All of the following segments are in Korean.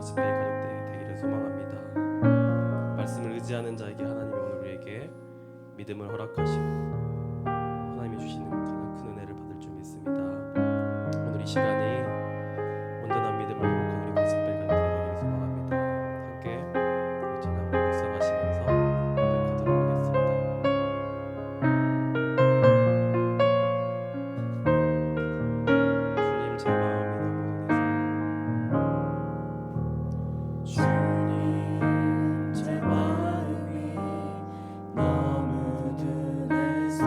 가스펠 가족들이 되기를 소망합니다. 말씀을 의지하는 자에게 하나님이 오늘 우리에게 믿음을 허락하시고 하나님이 주시는 가장 큰 은혜를 받을 줄 믿습니다. 오늘 이 시간이 온전한 믿음을 회복한 우리 가스펠 가족들이 되기를 소망합니다. 함께 우리 찬양을 묵상하시면서 고백하도록 하겠습니다. 주님 제 마음이 너무 든해서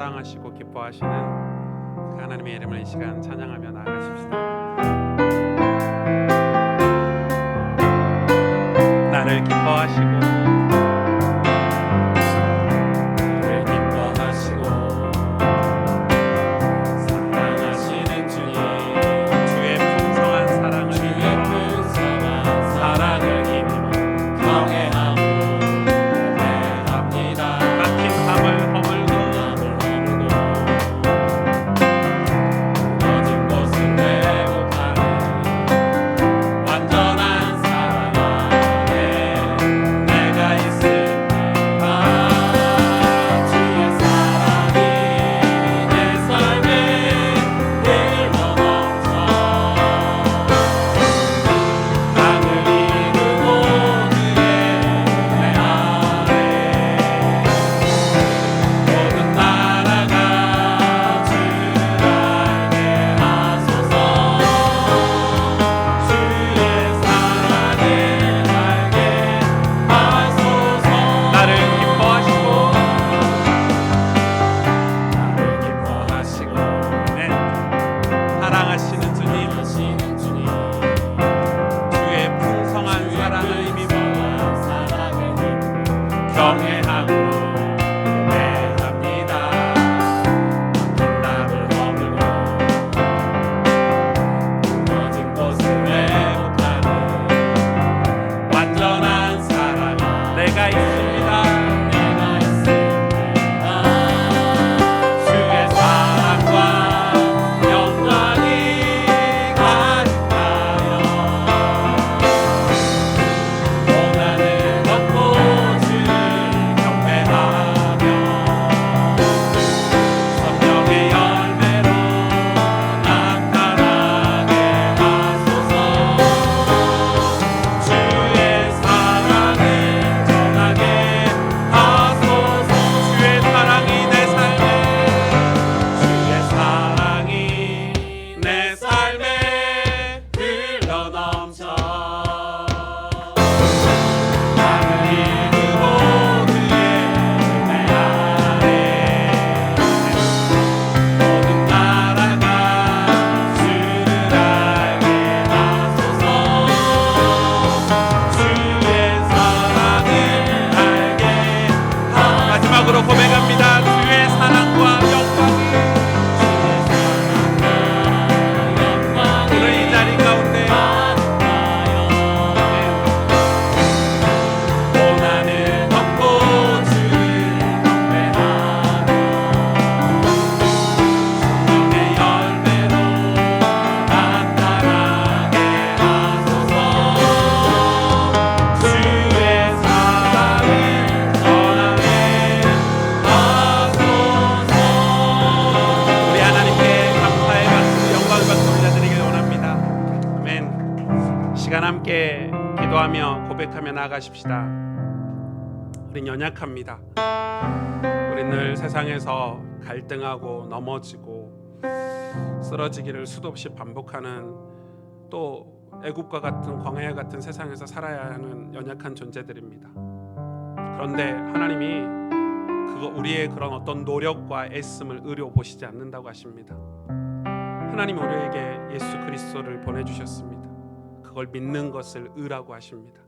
사랑하시고 기뻐하시는 그 하나님의 이름을 이 시간 찬양하며 나아가십시다. 나를 기뻐하시고 기도하며 고백하며 나아가십시다. 우린 연약합니다. 우린 늘 세상에서 갈등하고 넘어지고 쓰러지기를 수도 없이 반복하는, 또 애굽과 같은 광야 같은 세상에서 살아야 하는 연약한 존재들입니다. 그런데 하나님이 우리의 그런 어떤 노력과 애씀을 의료 보시지 않는다고 하십니다. 하나님이 우리에게 예수 그리스도를 보내주셨습니다. 그걸 믿는 것을 의라고 하십니다.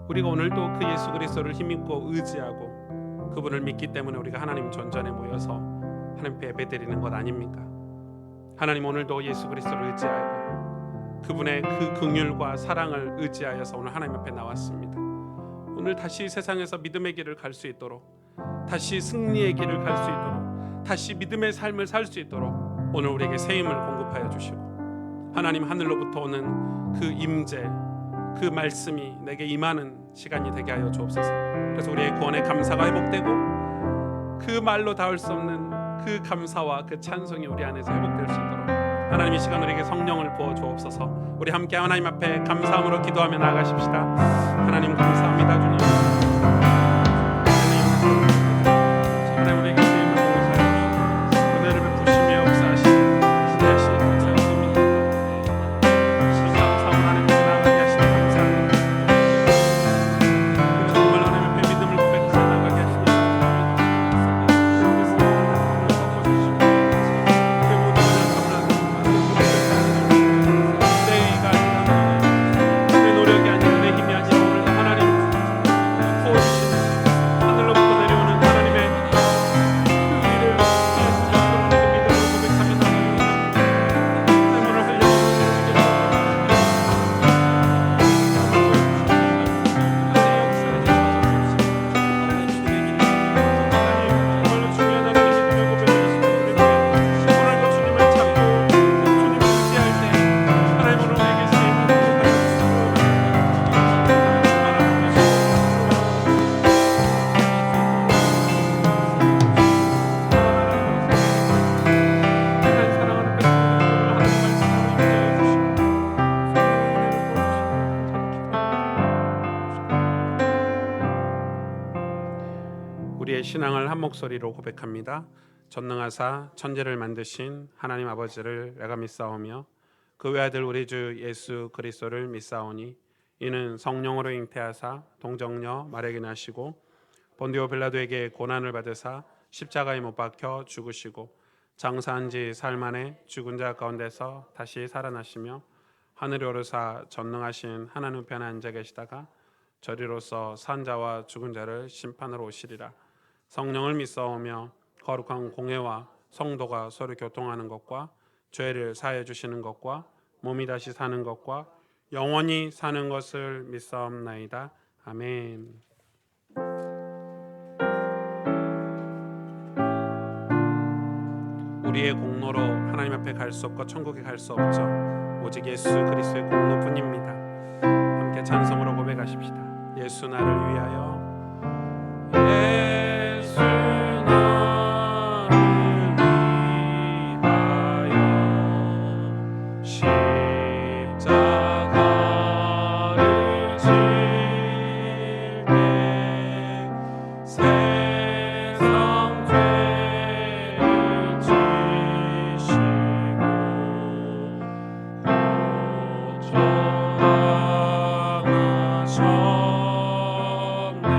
우리가 오늘도 그 예수 그리스도를 힘입고 의지하고 그분을 믿기 때문에 우리가 하나님 전전에 모여서 하나님께 예배드리는 것 아닙니까? 하나님 오늘도 예수 그리스도를 의지하고 그분의 그 긍휼과 사랑을 의지하여서 오늘 하나님 앞에 나왔습니다. 오늘 다시 세상에서 믿음의 길을 갈 수 있도록, 다시 승리의 길을 갈 수 있도록, 다시 믿음의 삶을 살 수 있도록 오늘 우리에게 새 힘을 공급하여 주시고, 하나님 하늘로부터 오는 그 임재, 그 말씀이 내게 임하는 시간이 되게 하여 주옵소서. 그래서 우리의 구원의 감사가 회복되고 그 말로 닿을 수 없는 그 감사와 그 찬송이 우리 안에서 회복될 수 있도록 하나님 이 시간 우리에게 성령을 부어 주옵소서. 우리 함께 하나님 앞에 감사함으로 기도하며 나아가십시다. 하나님 감사합니다. 주님 하나님 우리에게 주님을 보호하여 주시고 은혜를 베푸시며 역사하시는 신뢰하시는 감사합니다. 감사함 하나님 나아가게 하시는 감사합니다. 정말 하나님 앞에 믿음을 고백하며 나아가게 하시니 감사합니다. 우리의 신앙을 한 목소리로 고백합니다. 전능하사 천지를 만드신 하나님 아버지를 내가 믿사오며 그 외아들 우리 주 예수 그리스도를 믿사오니 이는 성령으로 잉태하사 동정녀 마리아에게 나시고 본디오 빌라도에게 고난을 받으사 십자가에 못 박혀 죽으시고 장사한 지 사흘 만에 죽은 자 가운데서 다시 살아나시며 하늘에 오르사 전능하신 하나님 우편에 앉아 계시다가 저리로서 산 자와 죽은 자를 심판하러 오시리라. 성령을 믿사오며 거룩한 공회와 성도가 서로 교통하는 것과 죄를 사해 주시는 것과 몸이 다시 사는 것과 영원히 사는 것을 믿사옵나이다. 아멘. 우리의 공로로 하나님 앞에 갈 수 없고 천국에 갈 수 없죠. 오직 예수 그리스도의 공로뿐입니다. 함께 찬송으로 고백하십시다. 예수 나를 위하여 예수 나를 위하여 십자가를 질 때 세상 죄를 지시고 고쳐하셨네.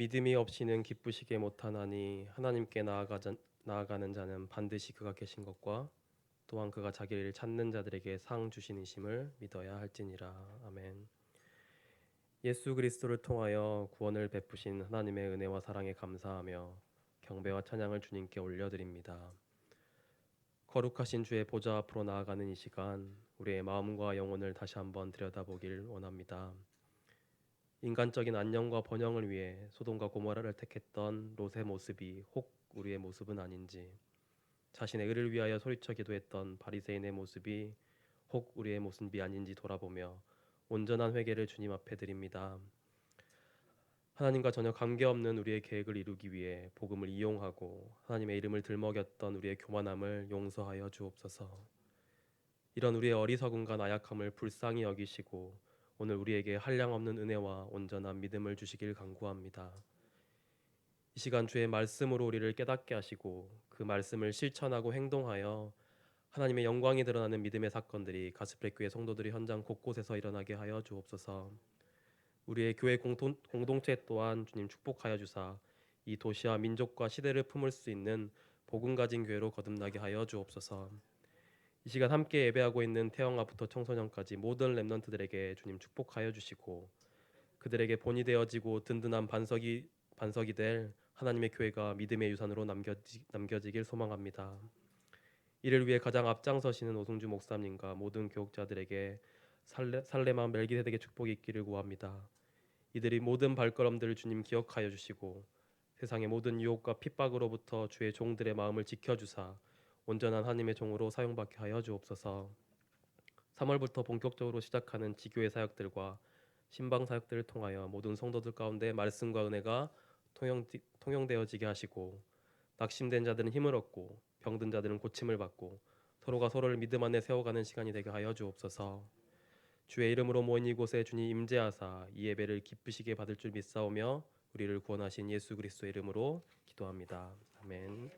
믿음이 없이는 기쁘시게 못하나니 하나님께 나아가는 자는 반드시 그가 계신 것과 또한 그가 자기를 찾는 자들에게 상 주시니심을 믿어야 할지니라. 아멘. 예수 그리스도를 통하여 구원을 베푸신 하나님의 은혜와 사랑에 감사하며 경배와 찬양을 주님께 올려드립니다. 거룩하신 주의 보좌 앞으로 나아가는 이 시간, 우리의 마음과 영혼을 다시 한번 들여다보길 원합니다. 인간적인 안녕과 번영을 위해 소돔과 고모라를 택했던 롯의 모습이 혹 우리의 모습은 아닌지, 자신의 의를 위하여 소리쳐 기도했던 바리새인의 모습이 혹 우리의 모습이 아닌지 돌아보며 온전한 회개를 주님 앞에 드립니다. 하나님과 전혀 관계없는 우리의 계획을 이루기 위해 복음을 이용하고 하나님의 이름을 들먹였던 우리의 교만함을 용서하여 주옵소서. 이런 우리의 어리석음과 나약함을 불쌍히 여기시고 오늘 우리에게 한량없는 은혜와 온전한 믿음을 주시길 간구합니다. 이 시간 주의 말씀으로 우리를 깨닫게 하시고 그 말씀을 실천하고 행동하여 하나님의 영광이 드러나는 믿음의 사건들이 가스프레 교회 성도들이 현장 곳곳에서 일어나게 하여 주옵소서. 우리의 교회 공동체 또한 주님 축복하여 주사 이 도시와 민족과 시대를 품을 수 있는 복음 가진 교회로 거듭나게 하여 주옵소서. 이 시간 함께 예배하고 있는 태영아부터 청소년까지 모든 렘넌트들에게 주님 축복하여 주시고 그들에게 본이 되어지고 든든한 반석이 될 하나님의 교회가 믿음의 유산으로 남겨지길 소망합니다. 이를 위해 가장 앞장서시는 오승주 목사님과 모든 교육자들에게 살레만 멜기세덱의 축복이 있기를 구합니다. 이들이 모든 발걸음들을 주님 기억하여 주시고 세상의 모든 유혹과 핍박으로부터 주의 종들의 마음을 지켜주사 온전한 하나님의 종으로 사용받게 하여 주옵소서. 3월부터 본격적으로 시작하는 지교회 사역들과 신방 사역들을 통하여 모든 성도들 가운데 말씀과 은혜가 통용되어지게 하시고 낙심된 자들은 힘을 얻고 병든 자들은 고침을 받고 서로가 서로를 믿음 안에 세워가는 시간이 되게 하여 주옵소서. 주의 이름으로 모인 이곳에 주님 임재하사 이 예배를 기쁘시게 받을 줄 믿사오며 우리를 구원하신 예수 그리스도의 이름으로 기도합니다. 아멘.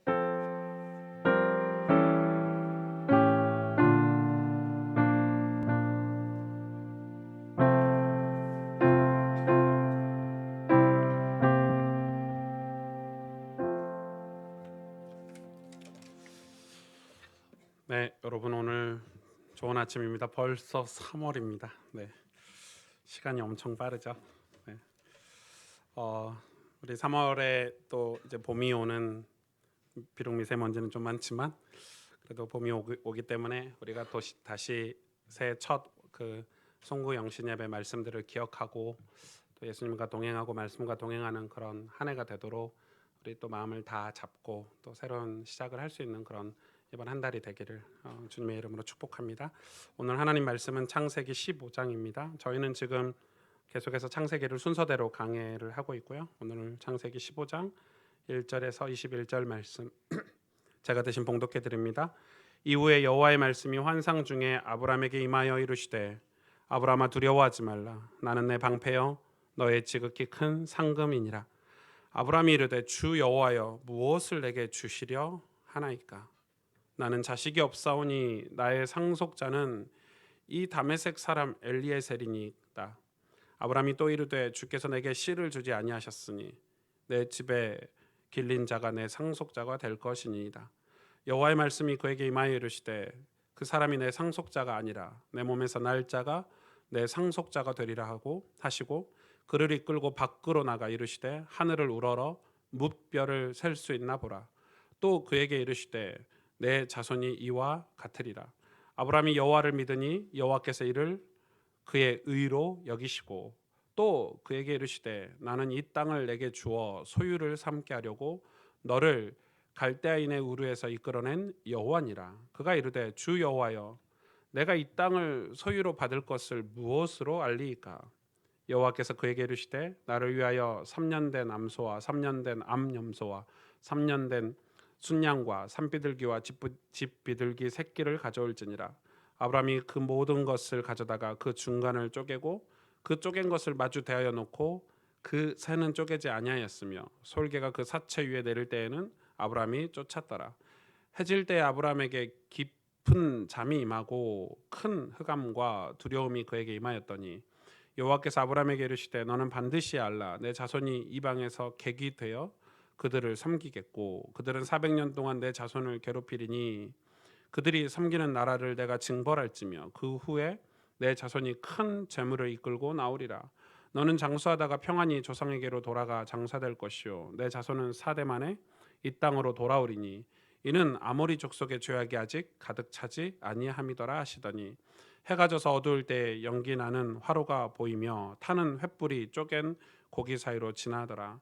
네, 여러분 오늘 좋은 아침입니다. 벌써 3월입니다. 네, 시간이 엄청 빠르죠. 네. 우리 3월에 또 이제 봄이 오는, 비록 미세먼지는 좀 많지만 그래도 봄이 오기 때문에 우리가 또 다시 새해 첫 그 송구 영신 예배 말씀들을 기억하고 또 예수님과 동행하고 말씀과 동행하는 그런 한 해가 되도록 우리 또 마음을 다 잡고 또 새로운 시작을 할 수 있는 그런 이번 한 달이 되기를 주님의 이름으로 축복합니다. 오늘 하나님 말씀은 창세기 15장입니다. 저희는 지금 계속해서 창세기를 순서대로 강해를 하고 있고요. 오늘 창세기 15장 1절에서 21절 말씀 제가 대신 봉독해 드립니다. 이후에 여호와의 말씀이 환상 중에 아브라함에게 임하여 이르시되 아브라함아 두려워하지 말라. 나는 내 방패여 너의 지극히 큰 상금이니라. 아브라함이 이르되 주 여호와여 무엇을 내게 주시려 하나이까? 나는 자식이 없사오니 나의 상속자는 이 다메섹 사람 엘리에셀이니이다. 아브라함이 또 이르되 주께서 내게 씨를 주지 아니하셨으니 내 집에 길린 자가 내 상속자가 될 것이니이다. 여호와의 말씀이 그에게 임하여 이르시되 그 사람이 내 상속자가 아니라 내 몸에서 날 자가 내 상속자가 되리라 하시고 그를 이끌고 밖으로 나가 이르시되 하늘을 우러러 뭇별을 셀 수 있나 보라. 또 그에게 이르시되 내 자손이 이와 같으리라. 아브라함이 여호와를 믿으니 여호와께서 이를 그의 의로 여기시고 또 그에게 이르시되 나는 이 땅을 내게 주어 소유를 삼게 하려고 너를 갈대아인의 우르에서 이끌어낸 여호와니라. 그가 이르되 주 여호와여 내가 이 땅을 소유로 받을 것을 무엇으로 알리이까? 여호와께서 그에게 이르시되 나를 위하여 3년 된 암소와 3년 된 암염소와 3년 된 순양과 산비둘기와 집비둘기 새끼를 가져올지니라. 아브라함이 그 모든 것을 가져다가 그 중간을 쪼개고 그 쪼갠 것을 마주 대하여 놓고 그 새는 쪼개지 아니하였으며 솔개가 그 사체 위에 내릴 때에는 아브라함이 쫓았더라. 해질 때 아브라함에게 깊은 잠이 임하고 큰 흑암과 두려움이 그에게 임하였더니 여호와께서 아브라함에게 이르시되 너는 반드시 알라 내 자손이 이방에서 객이 되어 그들을 섬기겠고 그들은 400년 동안 내 자손을 괴롭히리니 그들이 섬기는 나라를 내가 징벌할지며 그 후에 내 자손이 큰 재물을 이끌고 나오리라. 너는 장수하다가 평안히 조상에게로 돌아가 장사될 것이요 내 자손은 4대 만에 이 땅으로 돌아오리니 이는 아모리 족속의 죄악이 아직 가득 차지 아니함이더라 하시더니 해가 져서 어두울 때 연기 나는 화로가 보이며 타는 횃불이 쪼갠 고기 사이로 지나더라.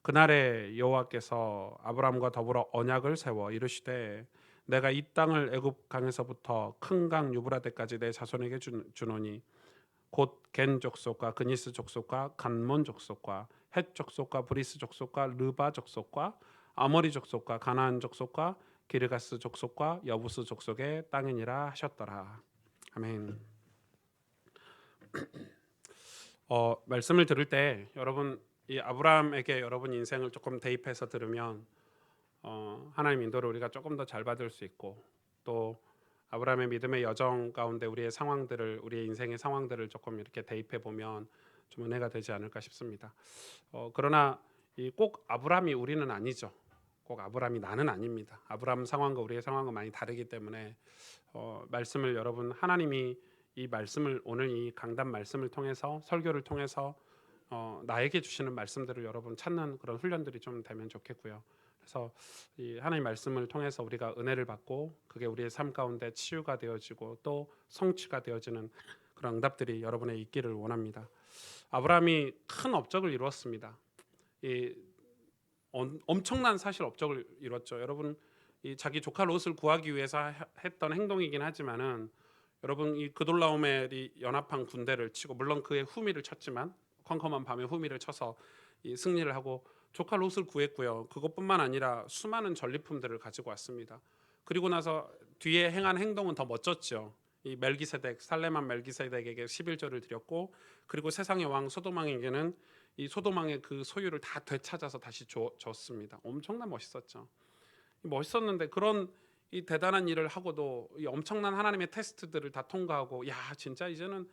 그날에 여호와께서 아브라함과 더불어 언약을 세워 이르시되 내가 이 땅을 애굽 강에서부터 큰 강 유브라데까지 내 자손에게 주노니 곧 겐 족속과 그니스 족속과 간몬 족속과 헷 족속과 브리스 족속과 르바 족속과 아모리 족속과 가나안 족속과 기르가스 족속과 여부스 족속의 땅이니라 하셨더라. 아멘. 말씀을 들을 때 여러분 이 아브라함에게 여러분 인생을 조금 대입해서 들으면 하나님 인도를 우리가 조금 더 잘 받을 수 있고 또 아브라함의 믿음의 여정 가운데 우리의 상황들을 우리의 인생의 상황들을 조금 이렇게 대입해 보면 좀 은혜가 되지 않을까 싶습니다. 그러나 꼭 아브라함이 우리는 아니죠. 꼭 아브라함이 나는 아닙니다. 아브라함 상황과 우리의 상황은 많이 다르기 때문에 말씀을 여러분 하나님이 이 말씀을 오늘 이 강단 말씀을 통해서 설교를 통해서 나에게 주시는 말씀들을 여러분 찾는 그런 훈련들이 좀 되면 좋겠고요. 그래서 이 하나님 말씀을 통해서 우리가 은혜를 받고 그게 우리의 삶 가운데 치유가 되어지고 또 성취가 되어지는 그런 응답들이 여러분에 있기를 원합니다. 아브라함이 큰 업적을 이루었습니다. 이 엄청난 사실 업적을 이뤘죠. 여러분 이 자기 조카 롯을 구하기 위해서 했던 행동이긴 하지만은 여러분 이 그돌라오멜이 연합한 군대를 치고 물론 그의 후미를 쳤지만 컴컴한 밤에 후미를 쳐서 이 승리를 하고 조카 롯을 구했고요. 그것뿐만 아니라 수많은 전리품들을 가지고 왔습니다. 그리고 나서 뒤에 행한 행동은 더 멋졌죠. 이 멜기세덱 살레만 멜기세덱에게 11조를 드렸고 그리고 세상의 왕 소도망에게는 이 소도망의 그 소유를 다 되찾아서 다시 줬습니다. 엄청난 멋있었죠. 멋있었는데 그런 이 대단한 일을 하고도 이 엄청난 하나님의 테스트들을 다 통과하고 야 진짜 이제는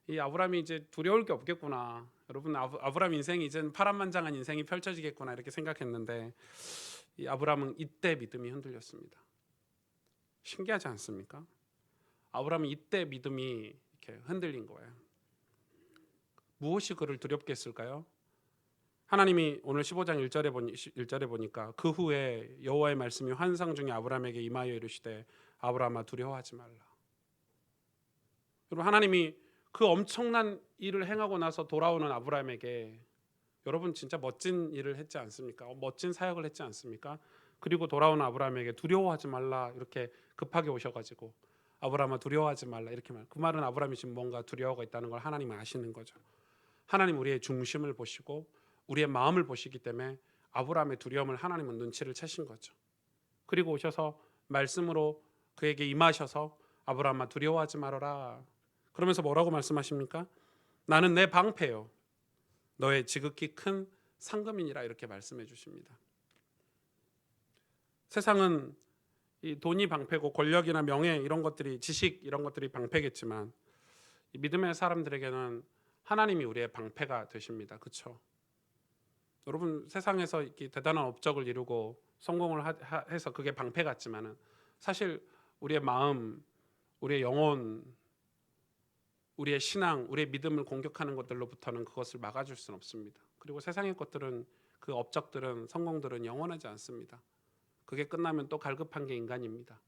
이 아브라함이 이제 두려울 게 없겠구나. 여러분 아브라함 인생이 이제는 파란만장한 인생이 펼쳐지겠구나 이렇게 생각했는데 이 아브라함은 이때 믿음이 흔들렸습니다. 신기하지 않습니까? 아브라함은 이때 믿음이 이렇게 흔들린 거예요. 무엇이 그를 두렵게 했을까요? 하나님이 오늘 15장 1절에 보니까 그 후에 여호와의 말씀이 환상 중에 아브라함에게 임하여 이르시되 아브라함아 두려워하지 말라. 여러분 하나님이 그 엄청난 일을 행하고 나서 돌아오는 아브라함에게 여러분 진짜 멋진 일을 했지 않습니까? 멋진 사역을 했지 않습니까? 그리고 돌아오는 아브라함에게 두려워하지 말라 이렇게 급하게 오셔가지고 아브라함아 두려워하지 말라 이렇게 말. 그 말은 아브라함이 지금 뭔가 두려워가 있다는 걸 하나님은 아시는 거죠. 하나님 우리의 중심을 보시고 우리의 마음을 보시기 때문에 아브라함의 두려움을 하나님은 눈치를 채신 거죠. 그리고 오셔서 말씀으로 그에게 임하셔서 아브라함아 두려워하지 말아라. 그러면서 뭐라고 말씀하십니까? 나는 내 방패요. 너의 지극히 큰 상급이니라 이렇게 말씀해 주십니다. 세상은 이 돈이 방패고 권력이나 명예 이런 것들이 지식 이런 것들이 방패겠지만 이 믿음의 사람들에게는 하나님이 우리의 방패가 되십니다. 그렇죠? 여러분 세상에서 이렇게 대단한 업적을 이루고 성공을 해서 그게 방패 같지만은 사실 우리의 마음, 우리의 영혼, 우리의 신앙, 우리의 믿음을 공격하는 것들로부터는 그것을 막아줄 수는 없습니다. 그리고 세상의 것들은 그 업적들은 성공들은 영원하지 않습니다. 그게 끝나면 또 갈급한 게 인간입니다.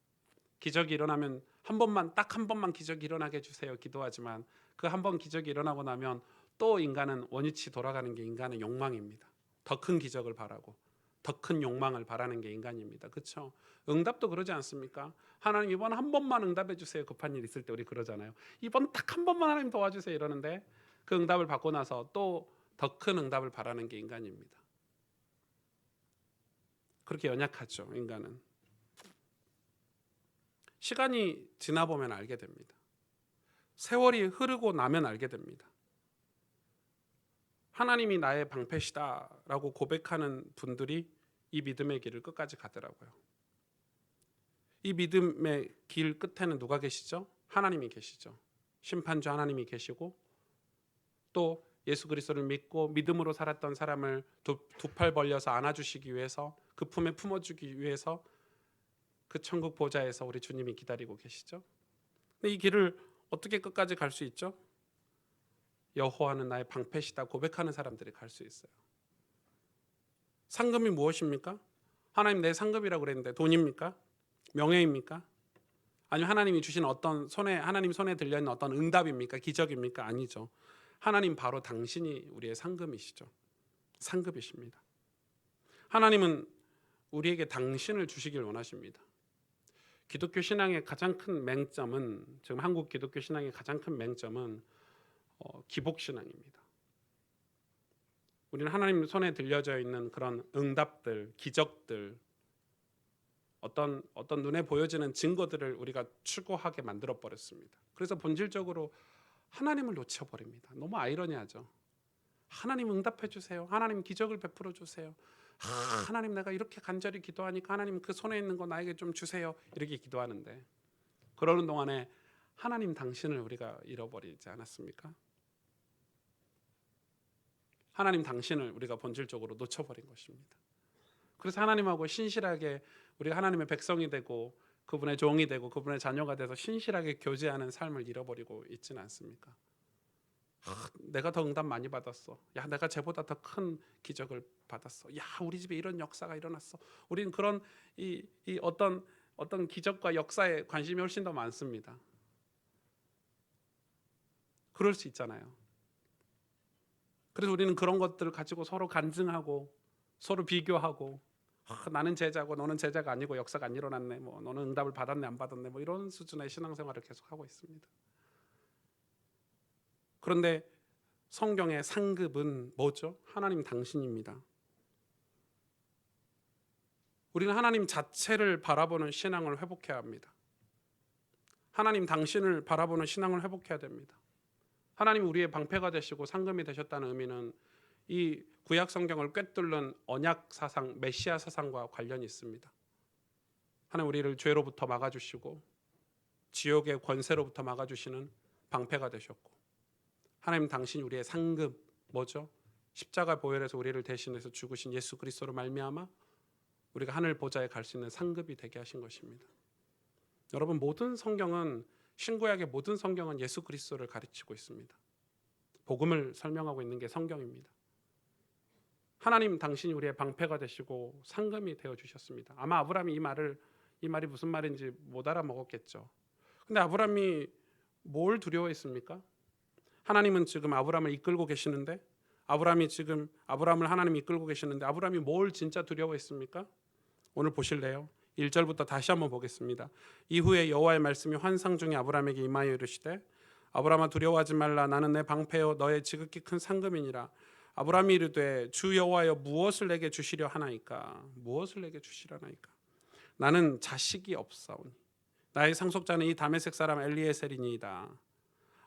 기적이 일어나면 딱 한 번만 기적이 일어나게 해주세요 기도하지만 그 한 번 기적이 일어나고 나면 또 인간은 원위치 돌아가는 게 인간의 욕망입니다. 더 큰 기적을 바라고 더 큰 욕망을 바라는 게 인간입니다. 그렇죠? 응답도 그러지 않습니까? 하나님 이번 한 번만 응답해 주세요. 급한 일 있을 때 우리 그러잖아요. 이번 딱 한 번만 하나님 도와주세요 이러는데 그 응답을 받고 나서 또 더 큰 응답을 바라는 게 인간입니다. 그렇게 연약하죠 인간은. 시간이 지나 보면 알게 됩니다. 세월이 흐르고 나면 알게 됩니다. 하나님이 나의 방패시다라고 고백하는 분들이 이 믿음의 길을 끝까지 가더라고요. 이 믿음의 길 끝에는 누가 계시죠? 하나님이 계시죠. 심판주 하나님이 계시고 또 예수 그리스도를 믿고 믿음으로 살았던 사람을 두 팔 벌려서 안아주시기 위해서 그 품에 품어주기 위해서 그 천국 보좌에서 우리 주님이 기다리고 계시죠. 근데 이 길을 어떻게 끝까지 갈 수 있죠? 여호와는 나의 방패시다 고백하는 사람들이 갈 수 있어요. 상급이 무엇입니까? 하나님 내 상급이라고 그랬는데 돈입니까? 명예입니까? 아니면 하나님이 주신 어떤 하나님 손에 들려있는 어떤 응답입니까? 기적입니까? 아니죠. 하나님 바로 당신이 우리의 상급이시죠. 상급이십니다. 하나님은 우리에게 당신을 주시길 원하십니다. 기독교 신앙의 가장 큰 맹점은, 지금 한국 기독교 신앙의 가장 큰 맹점은 기복 신앙입니다. 우리는 하나님 손에 들려져 있는 그런 응답들, 기적들, 어떤 눈에 보여지는 증거들을 우리가 추구하게 만들어 버렸습니다. 그래서 본질적으로 하나님을 놓쳐버립니다. 너무 아이러니하죠. 하나님 응답해 주세요. 하나님 기적을 베풀어 주세요. 하나님 내가 이렇게 간절히 기도하니까 하나님 그 손에 있는 거 나에게 좀 주세요. 이렇게 기도하는데 그러는 동안에 하나님 당신을 우리가 잃어버리지 않았습니까? 하나님 당신을 우리가 본질적으로 놓쳐버린 것입니다. 그래서 하나님하고 신실하게 우리가 하나님의 백성이 되고 그분의 종이 되고 그분의 자녀가 돼서 신실하게 교제하는 삶을 잃어버리고 있지는 않습니까? 내가 더 응답 많이 받았어. 야, 내가 쟤보다 더 큰 기적을 받았어. 야, 우리 집에 이런 역사가 일어났어. 우리는 그런 이 어떤 기적과 역사에 관심이 훨씬 더 많습니다. 그럴 수 있잖아요. 그래서 우리는 그런 것들을 가지고 서로 간증하고 서로 비교하고 나는 제자고 너는 제자가 아니고 역사가 안 일어났네. 뭐 너는 응답을 받았네 안 받았네. 뭐 이런 수준의 신앙생활을 계속 하고 있습니다. 그런데 성경의 상급은 뭐죠? 하나님 당신입니다. 우리는 하나님 자체를 바라보는 신앙을 회복해야 합니다. 하나님 당신을 바라보는 신앙을 회복해야 됩니다. 하나님 우리의 방패가 되시고 상급이 되셨다는 의미는 이 구약 성경을 꿰뚫는 언약 사상, 메시아 사상과 관련이 있습니다. 하나님 우리를 죄로부터 막아주시고 지옥의 권세로부터 막아주시는 방패가 되셨고 하나님 당신이 우리의 상급 뭐죠? 십자가 보혈에서 우리를 대신해서 죽으신 예수 그리스도로 말미암아 우리가 하늘 보좌에 갈 수 있는 상급이 되게 하신 것입니다. 여러분 모든 성경은 신구약의 모든 성경은 예수 그리스도를 가르치고 있습니다. 복음을 설명하고 있는 게 성경입니다. 하나님 당신이 우리의 방패가 되시고 상급이 되어 주셨습니다. 아마 아브라함이 이 말이 무슨 말인지 못 알아먹었겠죠. 근데 아브라함이 뭘 두려워했습니까? 하나님은 지금 아브라함을 이끌고 계시는데 아브라함을 하나님이 이끌고 계시는데 아브라함이 뭘 진짜 두려워했습니까? 오늘 보실래요? 1절부터 다시 한번 보겠습니다. 이후에 여호와의 말씀이 환상 중에 아브라함에게 임하여 이르시되 아브라함아 두려워하지 말라. 나는 내 방패요 너의 지극히 큰 상급이니라. 아브라함이 이르되 주 여호와여 무엇을 내게 주시려 하나이까? 무엇을 내게 주시려 하나이까? 나는 자식이 없사오니 나의 상속자는 이 다메섹 사람 엘리에셀이니이다.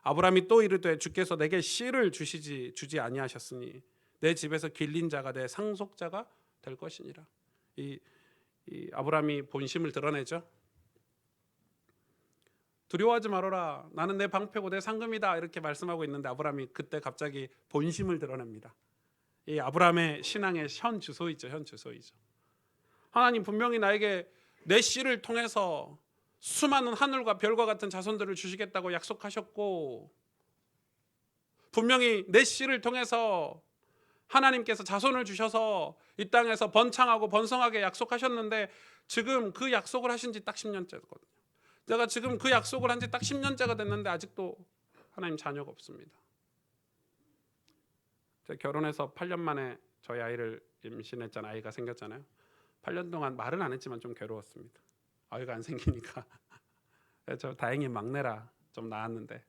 아브라함이 또 이르되 주께서 내게 씨를 주지 아니하셨으니 내 집에서 길린 자가 내 상속자가 될 것이니라. 이 아브라함이 본심을 드러내죠. 두려워하지 말아라. 나는 내 방패고 내 상급이다. 이렇게 말씀하고 있는데 아브라함이 그때 갑자기 본심을 드러냅니다. 이 아브라함의 신앙의 현 주소이죠. 하나님 분명히 나에게 내 씨를 통해서 수많은 하늘과 별과 같은 자손들을 주시겠다고 약속하셨고 분명히 내 씨를 통해서 하나님께서 자손을 주셔서 이 땅에서 번창하고 번성하게 약속하셨는데 지금 그 약속을 하신 지 딱 10년째거든요. 제가 지금 그 약속을 한 지 딱 10년째가 됐는데 아직도 하나님 자녀가 없습니다. 제가 결혼해서 8년 만에 저희 아이를 임신했잖아요. 아이가 생겼잖아요. 8년 동안 말은 안 했지만 좀 괴로웠습니다. 아이가 안 생기니까. 저 다행히 막내라 좀 나았는데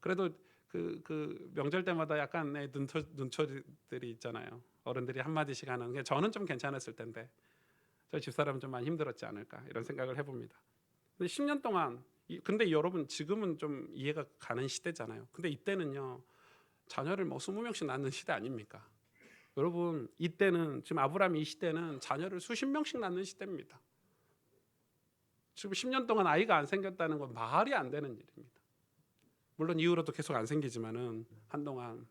그래도 그 명절 때마다 약간 눈초들이 있잖아요. 어른들이 한마디씩 하는 게 저는 좀 괜찮았을 텐데 저 집사람은 좀 많이 힘들었지 않을까 이런 생각을 해봅니다. 근데 10년 동안 근데 여러분 지금은 좀 이해가 가는 시대잖아요. 근데 이때는요 자녀를 뭐 20명씩 낳는 시대 아닙니까? 여러분 이때는 지금 아브라함 이 시대는 자녀를 수십 명씩 낳는 시대입니다. 지금 10년 동안 아이가 안 생겼다는 건 말이 안 되는 일입니다. 물론 이후로도 계속 안 생기지만은 한동안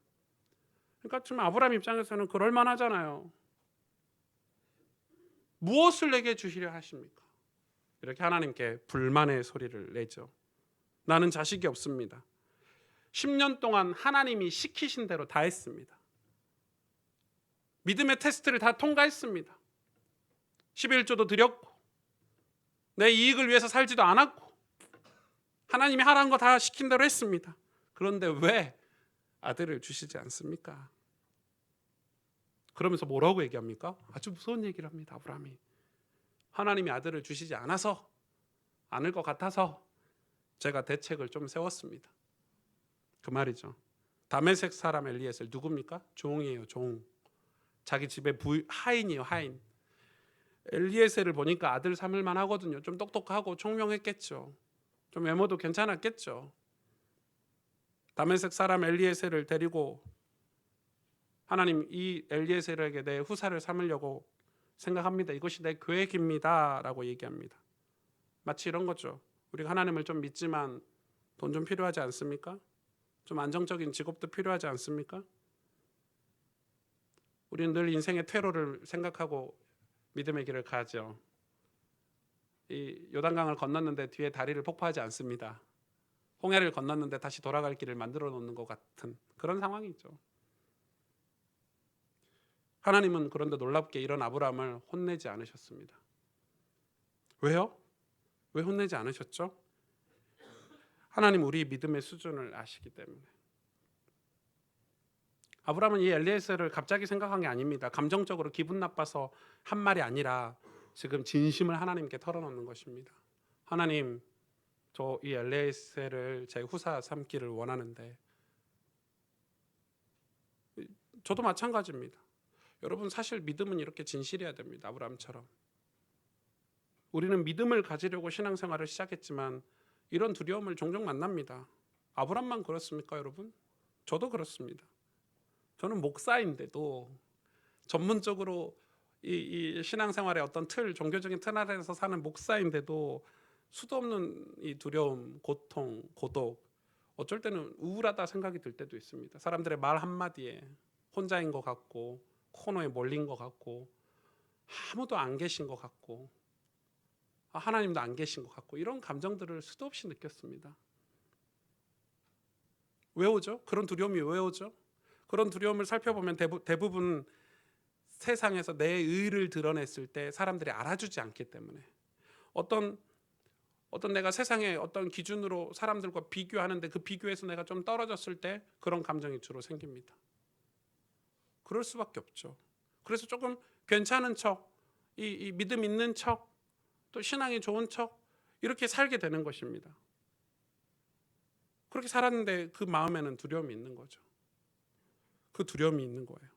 그러니까 지금 아브라함 입장에서는 그럴 만하잖아요. 무엇을 내게 주시려 하십니까? 이렇게 하나님께 불만의 소리를 내죠. 나는 자식이 없습니다. 10년 동안 하나님이 시키신 대로 다 했습니다. 믿음의 테스트를 다 통과했습니다. 11조도 드렸고 내 이익을 위해서 살지도 않았고 하나님이 하라는 거 다 시킨 대로 했습니다. 그런데 왜 아들을 주시지 않습니까? 그러면서 뭐라고 얘기합니까? 아주 무서운 얘기를 합니다. 아브라함이 하나님이 아들을 주시지 않을 것 같아서 제가 대책을 좀 세웠습니다. 그 말이죠. 다메섹 사람 엘리에셀 누굽니까? 종이에요. 종. 자기 집의 하인이에요. 하인. 엘리에셀을 보니까 아들 삼을만 하거든요. 좀 똑똑하고 총명했겠죠. 좀 외모도 괜찮았겠죠. 다메섹 사람 엘리에셀을 데리고 하나님 이 엘리에셀에게 내 후사를 삼으려고 생각합니다. 이것이 내 계획입니다 라고 얘기합니다. 마치 이런 거죠. 우리가 하나님을 좀 믿지만 돈 좀 필요하지 않습니까? 좀 안정적인 직업도 필요하지 않습니까? 우리는 늘 인생의 퇴로를 생각하고 믿음의 길을 가죠. 이 요단강을 건넜는데 뒤에 다리를 폭파하지 않습니다. 홍해를 건넜는데 다시 돌아갈 길을 만들어 놓는 것 같은 그런 상황이죠. 하나님은 그런데 놀랍게 이런 아브라함을 혼내지 않으셨습니다. 왜요? 왜 혼내지 않으셨죠? 하나님 우리 믿음의 수준을 아시기 때문에. 아브라함은 이 엘리에셀을 갑자기 생각한 게 아닙니다. 감정적으로 기분 나빠서 한 말이 아니라 지금 진심을 하나님께 털어놓는 것입니다. 하나님, 저 이 엘리에셀을 제 후사 삼기를 원하는데, 저도 마찬가지입니다. 여러분 사실 믿음은 이렇게 진실해야 됩니다. 아브라함처럼. 우리는 믿음을 가지려고 신앙생활을 시작했지만 이런 두려움을 종종 만납니다. 아브라함만 그렇습니까, 여러분? 저도 그렇습니다. 저는 목사인데도 전문적으로 이 신앙생활의 어떤 종교적인 틀 아래에서 사는 목사인데도 수도 없는 이 두려움, 고통, 고독, 어쩔 때는 우울하다 생각이 들 때도 있습니다. 사람들의 말 한마디에 혼자인 것 같고 코너에 몰린 것 같고 아무도 안 계신 것 같고 하나님도 안 계신 것 같고 이런 감정들을 수도 없이 느꼈습니다. 왜 오죠? 그런 두려움이 왜 오죠? 그런 두려움을 살펴보면 대부분 세상에서 내 의를 드러냈을 때 사람들이 알아주지 않기 때문에 어떤 내가 세상의 어떤 기준으로 사람들과 비교하는데 그 비교에서 내가 좀 떨어졌을 때 그런 감정이 주로 생깁니다. 그럴 수밖에 없죠. 그래서 조금 괜찮은 척, 이 믿음 있는 척, 또 신앙이 좋은 척 이렇게 살게 되는 것입니다. 그렇게 살았는데 그 마음에는 두려움이 있는 거죠. 그 두려움이 있는 거예요.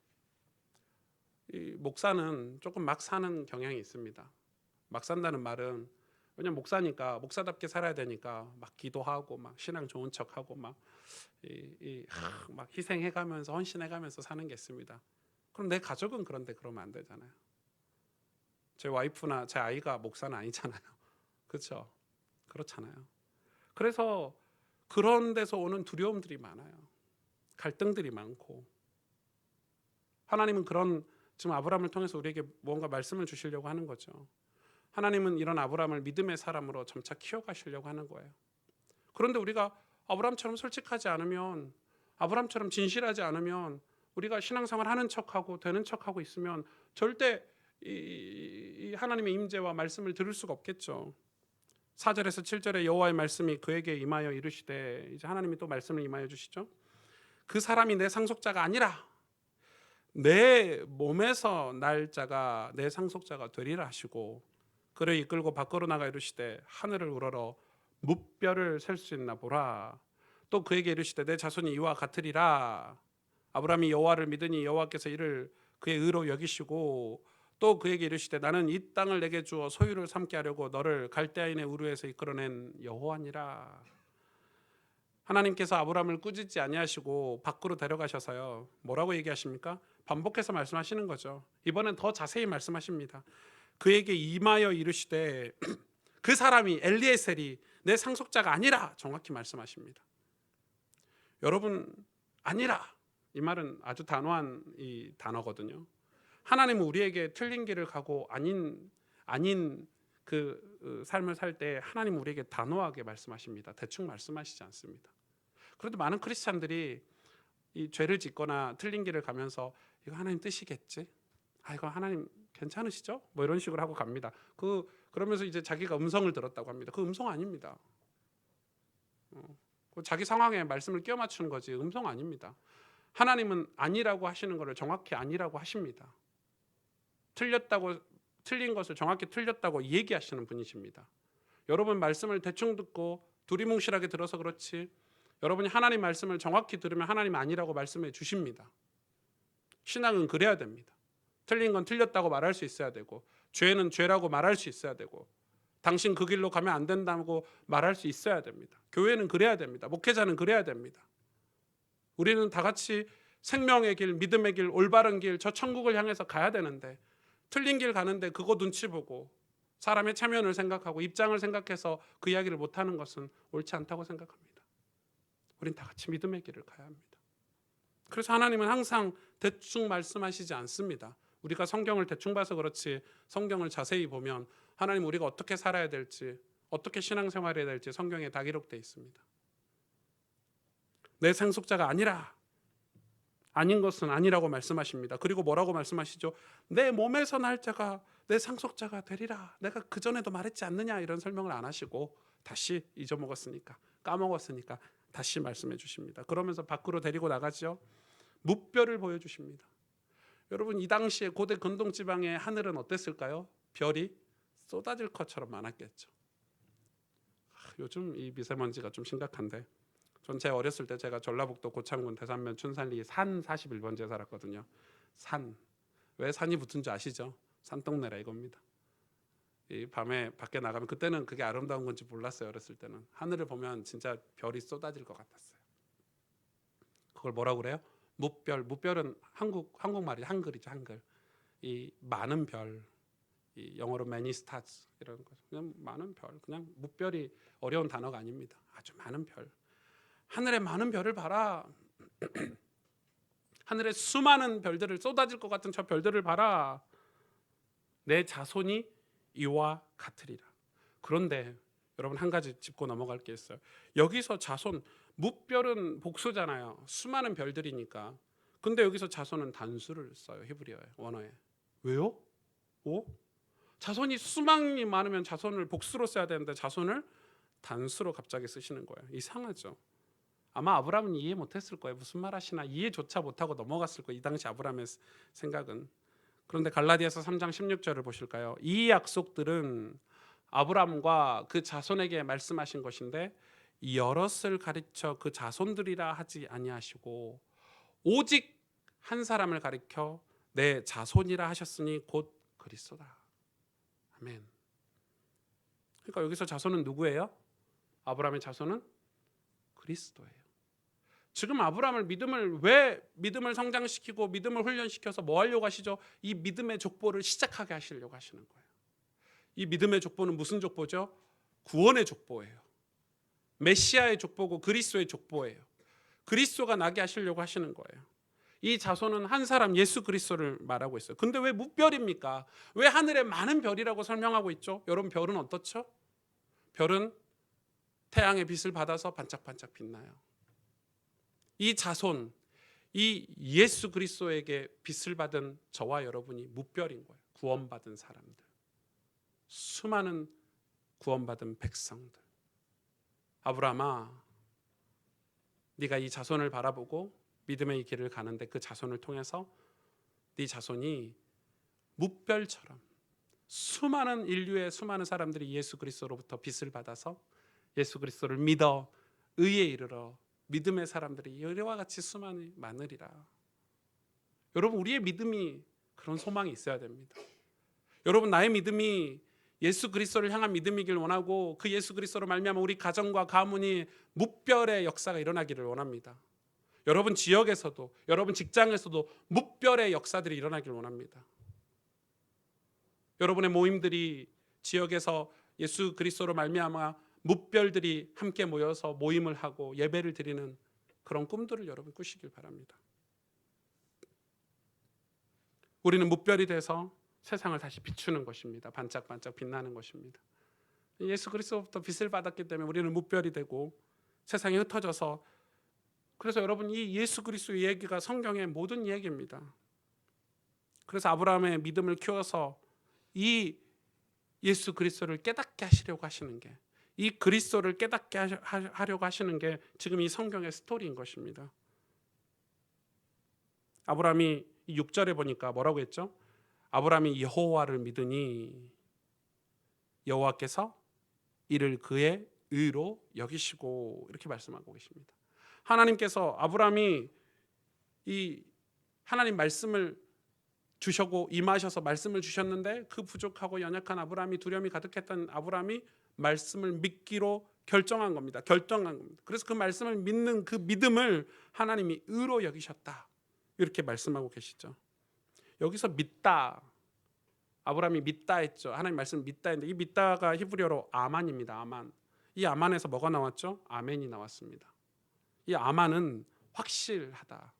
이 목사는 조금 막 사는 경향이 있습니다. 막 산다는 말은 왜냐면 목사니까 목사답게 살아야 되니까 막 기도하고 막 신앙 좋은 척하고 막 희생해가면서 헌신해가면서 사는 게 있습니다. 그럼 내 가족은 그런데 그러면 안 되잖아요. 제 와이프나 제 아이가 목사는 아니잖아요. 그렇죠? 그렇잖아요. 그래서 그런 데서 오는 두려움들이 많아요. 갈등들이 많고 하나님은 지금 아브라함을 통해서 우리에게 뭔가 말씀을 주시려고 하는 거죠. 하나님은 이런 아브라함을 믿음의 사람으로 점차 키워가시려고 하는 거예요. 그런데 우리가 아브라함처럼 솔직하지 않으면, 아브라함처럼 진실하지 않으면 우리가 신앙생활 하는 척하고 되는 척하고 있으면 절대 이 하나님의 임재와 말씀을 들을 수가 없겠죠. 4절에서 7절에 여호와의 말씀이 그에게 임하여 이르시되, 이제 하나님이 또 말씀을 임하여 주시죠. 그 사람이 내 상속자가 아니라 내 몸에서 날 자가 내 상속자가 되리라 하시고, 그를 이끌고 밖으로 나가 이르시되 하늘을 우러러 뭇별을 셀 수 있나 보라. 또 그에게 이르시되 내 자손이 이와 같으리라. 아브라함이 여호와를 믿으니 여호와께서 이를 그의 의로 여기시고, 또 그에게 이르시되 나는 이 땅을 내게 주어 소유를 삼게 하려고 너를 갈대아인의 우르에서 이끌어낸 여호와니라. 하나님께서 아브라함을 꾸짖지 아니하시고 밖으로 데려가셔서요, 뭐라고 얘기하십니까? 반복해서 말씀하시는 거죠. 이번엔 더 자세히 말씀하십니다. 그에게 임하여 이르시되 그 사람이 엘리에셀이 내 상속자가 아니라, 정확히 말씀하십니다. 여러분, 아니라, 이 말은 아주 단호한 이 단어거든요. 하나님은 우리에게 틀린 길을 가고 아닌 그 삶을 살 때 하나님은 우리에게 단호하게 말씀하십니다. 대충 말씀하시지 않습니다. 그래도 많은 크리스찬들이 이 죄를 짓거나 틀린 길을 가면서 이거 하나님 뜻이겠지? 아, 이거 하나님 괜찮으시죠? 뭐 이런 식으로 하고 갑니다. 그러면서 이제 자기가 음성을 들었다고 합니다. 그 음성 아닙니다. 자기 상황에 말씀을 끼워 맞추는 거지 음성 아닙니다. 하나님은 아니라고 하시는 것을 정확히 아니라고 하십니다. 틀린 것을 정확히 틀렸다고 얘기하시는 분이십니다. 여러분 말씀을 대충 듣고 두리뭉실하게 들어서 그렇지 여러분이 하나님 말씀을 정확히 들으면 하나님 아니라고 말씀해 주십니다. 신앙은 그래야 됩니다. 틀린 건 틀렸다고 말할 수 있어야 되고 죄는 죄라고 말할 수 있어야 되고 당신 그 길로 가면 안 된다고 말할 수 있어야 됩니다. 교회는 그래야 됩니다. 목회자는 그래야 됩니다. 우리는 다 같이 생명의 길, 믿음의 길, 올바른 길, 저 천국을 향해서 가야 되는데 틀린 길 가는데 그거 눈치 보고 사람의 체면을 생각하고 입장을 생각해서 그 이야기를 못하는 것은 옳지 않다고 생각합니다. 우린 다 같이 믿음의 길을 가야 합니다. 그래서 하나님은 항상 대충 말씀하시지 않습니다. 우리가 성경을 대충 봐서 그렇지 성경을 자세히 보면 하나님 우리가 어떻게 살아야 될지 어떻게 신앙생활해야 될지 성경에 다 기록되어 있습니다. 내 상속자가 아닌 것은 아니라고 말씀하십니다. 그리고 뭐라고 말씀하시죠? 내 몸에서 날 자가 내 상속자가 되리라. 내가 그전에도 말했지 않느냐 이런 설명을 안 하시고 다시 잊어먹었으니까 까먹었으니까 다시 말씀해 주십니다. 그러면서 밖으로 데리고 나가죠. 무별을 보여주십니다. 여러분 이 당시에 고대 근동지방의 하늘은 어땠을까요? 별이 쏟아질 것처럼 많았겠죠. 요즘 이 미세먼지가 좀 심각한데 전 제 어렸을 때 제가 전라북도 고창군 대산면 춘산리 산 41번지에 살았거든요. 산. 왜 산이 붙은 줄 아시죠? 산동네라 이겁니다. 이 밤에 밖에 나가면 그때는 그게 아름다운 건지 몰랐어요. 어렸을 때는. 하늘을 보면 진짜 별이 쏟아질 것 같았어요. 그걸 뭐라고 그래요? 무별. 무별은 한국말이 한글이죠. 한글. 이 많은 별. 이 영어로 many stars 이런 거. 그냥 많은 별. 그냥 무별이 어려운 단어가 아닙니다. 아주 많은 별. 하늘에 많은 별을 봐라. 하늘에 수많은 별들을 쏟아질 것 같은 저 별들을 봐라. 내 자손이 이와 같으리라. 그런데 여러분 한 가지 짚고 넘어갈 게 있어요. 여기서 자손, 무별은 복수잖아요. 수많은 별들이니까. 근데 여기서 자손은 단수를 써요. 히브리어에, 원어에. 왜요? 자손이 수많이 많으면 자손을 복수로 써야 되는데 자손을 단수로 갑자기 쓰시는 거예요. 이상하죠. 아마 아브라함은 이해 못했을 거예요. 무슨 말 하시나 이해조차 못하고 넘어갔을 거예요. 이 당시 아브라함의 생각은. 그런데 갈라디아서 3장 16절을 보실까요? 이 약속들은 아브라함과 그 자손에게 말씀하신 것인데 여럿을 가르쳐 그 자손들이라 하지 아니하시고 오직 한 사람을 가르쳐 내 자손이라 하셨으니 곧 그리스도다. 아멘. 그러니까 여기서 자손은 누구예요? 아브라함의 자손은 그리스도예요. 지금 아브라함을 왜 믿음을 성장시키고 믿음을 훈련시켜서 뭐 하려고 하시죠? 이 믿음의 족보를 시작하게 하시려고 하시는 거예요. 이 믿음의 족보는 무슨 족보죠? 구원의 족보예요. 메시아의 족보고 그리스도의 족보예요. 그리스도가 나게 하시려고 하시는 거예요. 이 자손은 한 사람 예수 그리스도를 말하고 있어요. 근데 왜 무별입니까? 왜 하늘에 많은 별이라고 설명하고 있죠? 여러분 별은 어떻죠? 별은 태양의 빛을 받아서 반짝반짝 빛나요. 이 자손, 이 예수 그리스도에게 빛을 받은 저와 여러분이 무별인 거예요. 구원받은 사람들, 수많은 구원받은 백성들. 아브라함아, 네가 이 자손을 바라보고 믿음의 길을 가는데 그 자손을 통해서 네 자손이 무별처럼 수많은 인류의 수많은 사람들이 예수 그리스도로부터 빛을 받아서 예수 그리스도를 믿어 의에 이르러 믿음의 사람들이 이와 같이 수많이 많으리라. 여러분 우리의 믿음이 그런 소망이 있어야 됩니다. 여러분 나의 믿음이 예수 그리스도를 향한 믿음이길 원하고 그 예수 그리스도로 말미암아 우리 가정과 가문이 무별의 역사가 일어나기를 원합니다. 여러분 지역에서도 여러분 직장에서도 무별의 역사들이 일어나기를 원합니다. 여러분의 모임들이 지역에서 예수 그리스도로 말미암아 무별들이 함께 모여서 모임을 하고 예배를 드리는 그런 꿈들을 여러분 꾸시길 바랍니다. 우리는 무별이 돼서 세상을 다시 비추는 것입니다. 반짝반짝 빛나는 것입니다. 예수 그리스도부터 빛을 받았기 때문에 우리는 무별이 되고 세상에 흩어져서, 그래서 여러분 이 예수 그리스도의 얘기가 성경의 모든 이야기입니다. 그래서 아브라함의 믿음을 키워서 이 예수 그리스도를 깨닫게 하시려고 하시는 게, 이 그리스도를 깨닫게 하려고 하시는 게 지금 이 성경의 스토리인 것입니다. 아브라함이 6절에 보니까 뭐라고 했죠? 아브라함이 여호와를 믿으니 여호와께서 이를 그의 의로 여기시고, 이렇게 말씀하고 계십니다. 하나님께서 아브라함이 이 하나님 말씀을 주셔고 임하셔서 말씀을 주셨는데 그 부족하고 연약한 아브라함이, 두려움이 가득했던 아브라함이 말씀을 믿기로 결정한 겁니다. 그래서 그 말씀을 믿는 그 믿음을 하나님이 의로 여기셨다, 이렇게 말씀하고 계시죠. 여기서 믿다, 아브라함이 믿다 했죠. 하나님 말씀 믿다 했는데 이 믿다가 히브리어로 아만입니다. 아만. 이 아만에서 뭐가 나왔죠? 아멘이 나왔습니다. 이 아만은 확실하다,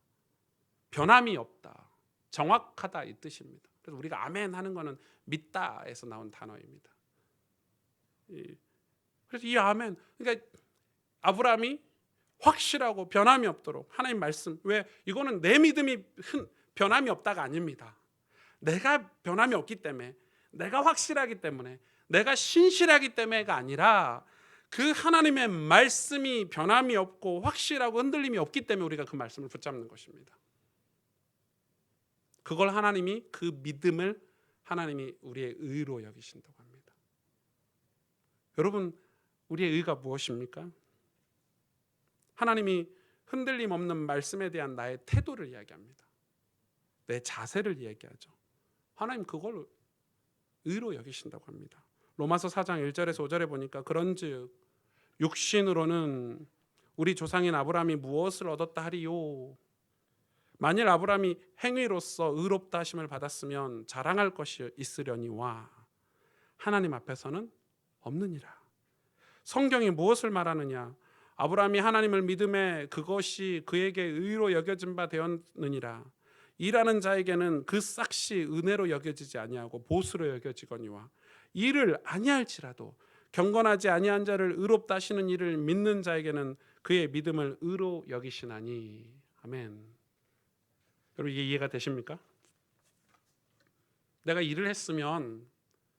변함이 없다, 정확하다, 이 뜻입니다. 그래서 우리가 아멘 하는 거는 믿다에서 나온 단어입니다. 그래서 이 아멘, 그러니까 아브라함이 확실하고 변함이 없도록 하나님 말씀, 왜 이거는 내 믿음이 변함이 없다가 아닙니다. 내가 변함이 없기 때문에, 내가 확실하기 때문에, 내가 신실하기 때문에가 아니라 그 하나님의 말씀이 변함이 없고 확실하고 흔들림이 없기 때문에 우리가 그 말씀을 붙잡는 것입니다. 그걸 하나님이, 그 믿음을 하나님이 우리의 의로 여기신다고 합니다. 여러분, 우리의 의가 무엇입니까? 하나님이 흔들림 없는 말씀에 대한 나의 태도를 이야기합니다. 내 자세를 이야기하죠. 하나님 그걸 의로 여기신다고 합니다. 로마서 4장 1절에서 5절에 보니까 그런즉 육신으로는 우리 조상인 아브라함이 무엇을 얻었다 하리요? 만일 아브라함이 행위로서 의롭다 하심을 받았으면 자랑할 것이 있으려니와 하나님 앞에서는 없느니라. 성경이 무엇을 말하느냐? 아브라함이 하나님을 믿음에 그것이 그에게 의로 여겨진 바 되었느니라. 일하는 자에게는 그 싹시 은혜로 여겨지지 아니하고 보수로 여겨지거니와 이를 아니할지라도 경건하지 아니한 자를 의롭다 하시는 이를 믿는 자에게는 그의 믿음을 의로 여기시나니. 아멘. 여러분 이게 이해가 되십니까? 내가 일을 했으면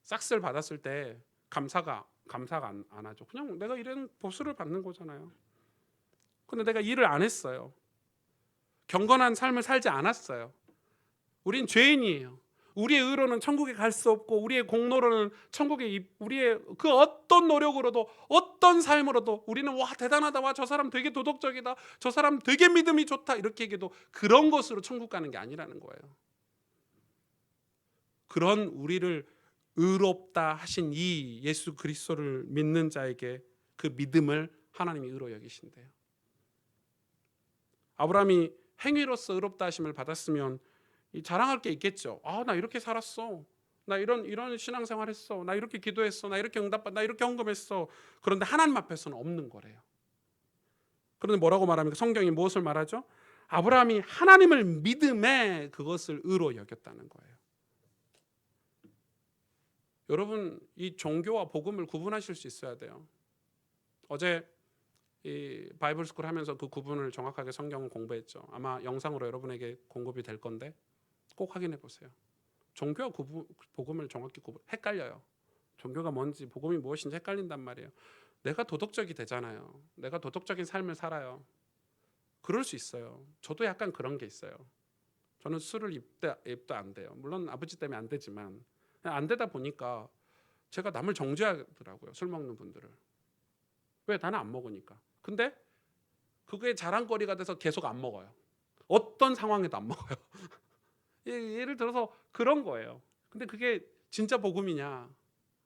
싹스를 받았을 때 감사가 안 하죠. 그냥 내가 일은 보수를 받는 거잖아요. 근데 내가 일을 안 했어요. 경건한 삶을 살지 않았어요. 우린 죄인이에요. 우리의 의로는 천국에 갈 수 없고 우리의 공로로는 천국에, 우리의 그 어떤 노력으로도 어떤 삶으로도 우리는 와 대단하다, 와 저 사람 되게 도덕적이다, 저 사람 되게 믿음이 좋다 이렇게 얘기해도 그런 것으로 천국 가는 게 아니라는 거예요. 그런 우리를 의롭다 하신 이 예수 그리스도를 믿는 자에게 그 믿음을 하나님이 의로 여기신대요. 아브라함이 행위로서 의롭다 하심을 받았으면 자랑할 게 있겠죠. 아, 나 이렇게 살았어. 나 이런 신앙생활 했어. 나 이렇게 기도했어. 나 이렇게 응답받, 나 이렇게 헌금했어. 그런데 하나님 앞에서는 없는 거래요. 그런데 뭐라고 말합니까? 성경이 무엇을 말하죠? 아브라함이 하나님을 믿음에 그것을 의로 여겼다는 거예요. 여러분, 이 종교와 복음을 구분하실 수 있어야 돼요. 어제 이 바이블 스쿨 하면서 그 구분을 정확하게 성경을 공부했죠. 아마 영상으로 여러분에게 공급이 될 건데 꼭 확인해 보세요. 종교와 복음을 정확히 헷갈려요. 종교가 뭔지 복음이 무엇인지 헷갈린단 말이에요. 내가 도덕적이 되잖아요. 내가 도덕적인 삶을 살아요. 그럴 수 있어요. 저도 약간 그런 게 있어요. 저는 술을 입도 안 돼요. 물론 아버지 때문에 안 되지만 안 되다 보니까 제가 남을 정죄하더라고요. 술 먹는 분들을. 왜? 나는 안 먹으니까. 근데 그게 자랑거리가 돼서 계속 안 먹어요. 어떤 상황에도 안 먹어요. 예를 들어서 그런 거예요. 근데 그게 진짜 복음이냐?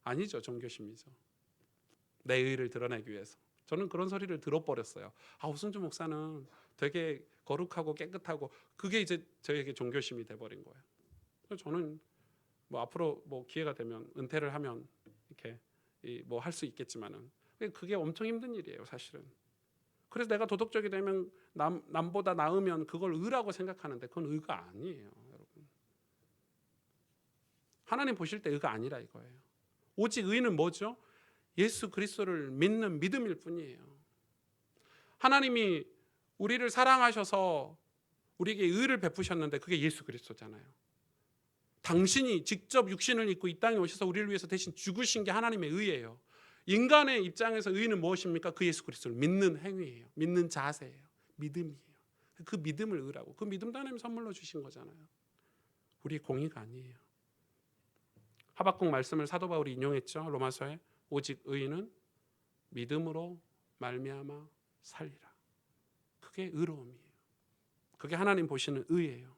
아니죠. 종교심이죠. 내 의를 드러내기 위해서. 저는 그런 소리를 들어버렸어요. 아, 오승주 목사는 되게 거룩하고 깨끗하고, 그게 이제 저에게 종교심이 돼버린 거예요. 그래서 저는 뭐 앞으로 뭐 기회가 되면 은퇴를 하면 이렇게 뭐 할 수 있겠지만은 그게 엄청 힘든 일이에요, 사실은. 그래서 내가 도덕적이 되면 남보다 나으면 그걸 의라고 생각하는데 그건 의가 아니에요, 여러분. 하나님 보실 때 의가 아니라 이거예요. 오직 의는 뭐죠? 예수 그리스도를 믿는 믿음일 뿐이에요. 하나님이 우리를 사랑하셔서 우리에게 의를 베푸셨는데 그게 예수 그리스도잖아요. 당신이 직접 육신을 입고 이 땅에 오셔서 우리를 위해서 대신 죽으신 게 하나님의 의예요. 인간의 입장에서 의는 무엇입니까? 그 예수 그리스도를 믿는 행위예요. 믿는 자세예요. 믿음이에요. 그 믿음을 의라고. 그 믿음도 하나님 선물로 주신 거잖아요. 우리 공의가 아니에요. 하박국 말씀을 사도 바울이 인용했죠. 로마서에 오직 의인은 믿음으로 말미암아 살리라. 그게 의로움이에요. 그게 하나님 보시는 의예요.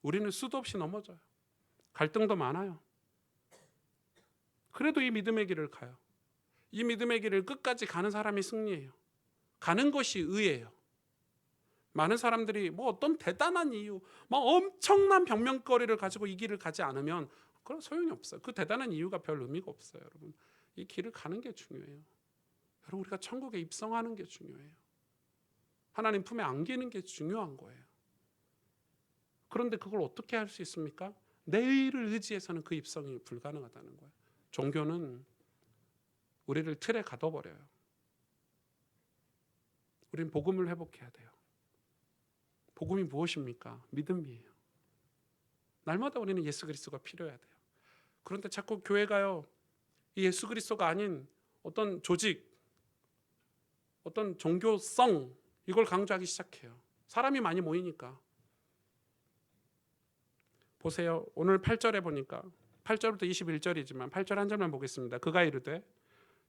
우리는 수도 없이 넘어져요. 갈등도 많아요. 그래도 이 믿음의 길을 가요. 이 믿음의 길을 끝까지 가는 사람이 승리예요. 가는 것이 의예요. 많은 사람들이 뭐 어떤 대단한 이유, 막 엄청난 변명거리를 가지고 이 길을 가지 않으면 그런 소용이 없어요. 그 대단한 이유가 별 의미가 없어요, 여러분. 이 길을 가는 게 중요해요. 여러분, 우리가 천국에 입성하는 게 중요해요. 하나님 품에 안기는 게 중요한 거예요. 그런데 그걸 어떻게 할 수 있습니까? 내 의를 의지해서는 그 입성이 불가능하다는 거예요. 종교는 우리를 틀에 가둬버려요. 우리는 복음을 회복해야 돼요. 복음이 무엇입니까? 믿음이에요. 날마다 우리는 예수 그리스도가 필요해야 돼요. 그런데 자꾸 교회가요, 이 예수 그리스도가 아닌 어떤 조직, 어떤 종교성, 이걸 강조하기 시작해요. 사람이 많이 모이니까. 보세요. 오늘 8절에 보니까 8절부터 21절이지만 8절 한 절만 보겠습니다. 그가 이르되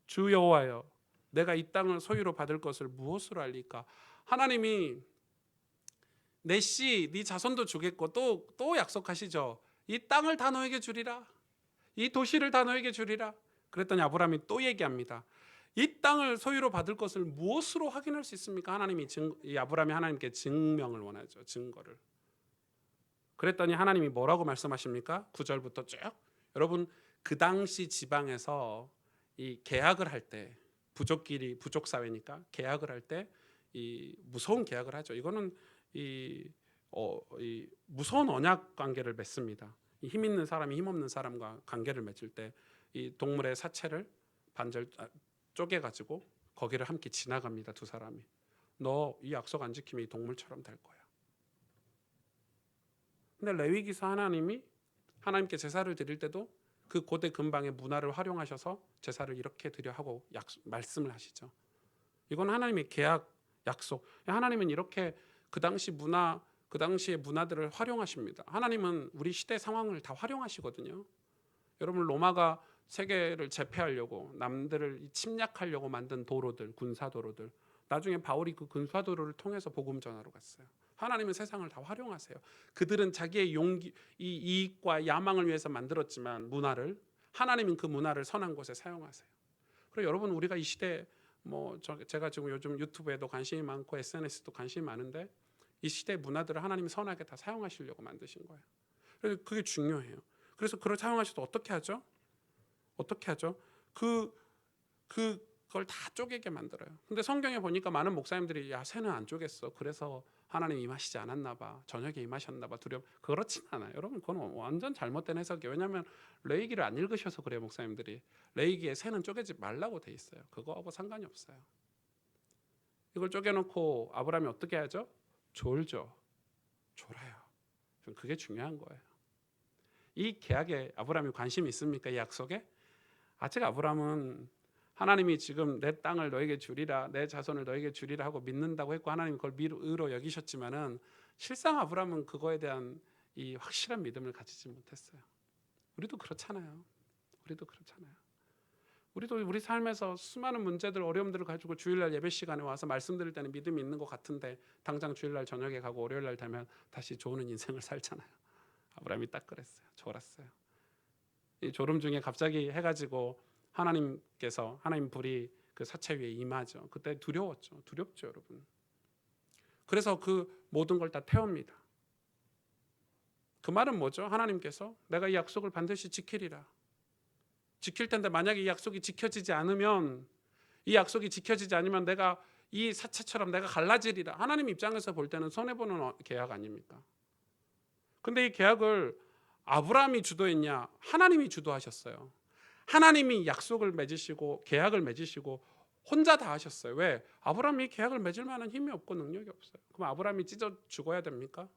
주 여호와여 내가 이 땅을 소유로 받을 것을 무엇으로 알리까? 하나님이 내 씨, 네 자손도 주겠고 또 약속하시죠. 이 땅을 다 너에게 주리라. 이 도시를 다 너에게 주리라. 그랬더니 아브라함이 또 얘기합니다. 이 땅을 소유로 받을 것을 무엇으로 확인할 수 있습니까? 이 아브라함이 하나님께 증명을 원하죠. 증거를. 그랬더니 하나님이 뭐라고 말씀하십니까? 9절부터 쭉. 여러분, 그 당시 지방에서 이 계약을 할 때 부족끼리 부족 사회니까 계약을 할 때 이 무서운 계약을 하죠. 이거는 이 무서운 언약 관계를 맺습니다. 힘 있는 사람이 힘 없는 사람과 관계를 맺을 때 이 동물의 사체를 반절 쪼개 가지고 거기를 함께 지나갑니다. 두 사람이. 너 이 약속 안 지키면 이 동물처럼 될 거야. 근데 레위기서 하나님이 하나님께 제사를 드릴 때도 그 고대 근방의 문화를 활용하셔서 제사를 이렇게 드려 하고 말씀을 하시죠. 이건 하나님의 계약, 약속. 하나님은 이렇게 그 당시 문화, 그 당시의 문화들을 활용하십니다. 하나님은 우리 시대 상황을 다 활용하시거든요. 여러분, 로마가 세계를 제패하려고 남들을 침략하려고 만든 도로들, 군사도로들. 나중에 바울이 그 군사도로를 통해서 복음 전하러 갔어요. 하나님은 세상을 다 활용하세요. 그들은 자기의 용기, 이익과 야망을 위해서 만들었지만 문화를, 하나님은 그 문화를 선한 곳에 사용하세요. 그리고 여러분, 우리가 이 시대 제가 지금 요즘 유튜브에도 관심이 많고 SNS도 관심이 많은데 이 시대 문화들을 하나님이 선하게 다 사용하시려고 만드신 거예요. 그래서 그게 중요해요. 그래서 그걸 사용하셔도 어떻게 하죠? 어떻게 하죠? 그걸 다 쪼개게 만들어요. 근데 성경에 보니까 많은 목사님들이 야, 새는 안 쪼갰어. 그래서 하나님 임하시지 않았나 봐. 저녁에 임하셨나 봐. 두려움. 그렇진 않아요. 여러분, 그건 완전 잘못된 해석이에요. 왜냐하면 레위기를 안 읽으셔서 그래요. 목사님들이. 레위기에 새는 쪼개지 말라고 돼 있어요. 그거하고 상관이 없어요. 이걸 쪼개놓고 아브라함이 어떻게 하죠? 졸죠. 졸아요. 그게 중요한 거예요. 이 계약에 아브라함이 관심이 있습니까? 이 약속에? 아직 아브라함은 하나님이 지금 내 땅을 너에게 주리라, 내 자손을 너에게 주리라 하고 믿는다고 했고 하나님이 그걸 의로 여기셨지만은 실상 아브라함은 그거에 대한 이 확실한 믿음을 가지지 못했어요. 우리도 그렇잖아요. 우리도 우리 삶에서 수많은 문제들, 어려움들을 가지고 주일날 예배 시간에 와서 말씀 드릴 때는 믿음이 있는 것 같은데 당장 주일날 저녁에 가고 월요일날 되면 다시 조는 인생을 살잖아요. 아브라함이 딱 그랬어요. 졸았어요. 이 졸음 중에 갑자기 해가지고 하나님께서 하나님 불이 그 사체 위에 임하죠. 그때 두렵죠, 여러분. 그래서 그 모든 걸 다 태웁니다. 그 말은 뭐죠? 하나님께서 내가 이 약속을 반드시 지키리라. 지킬 텐데 만약에 이 약속이 지켜지지 않으면 내가 이 사체처럼 내가 갈라지리라. 하나님 입장에서 볼 때는 손해보는 계약 아닙니까? 근데 이 계약을 아브라함이 주도했냐? 하나님이 주도하셨어요. 하나님이 약속을 맺으시고 계약을 맺으시고 혼자 다 하셨어요. 왜? 아브라함이 계약을 맺을 만한 힘이 없고 능력이 없어요. 그럼 아브라함이 찢어 죽어야 됩니까?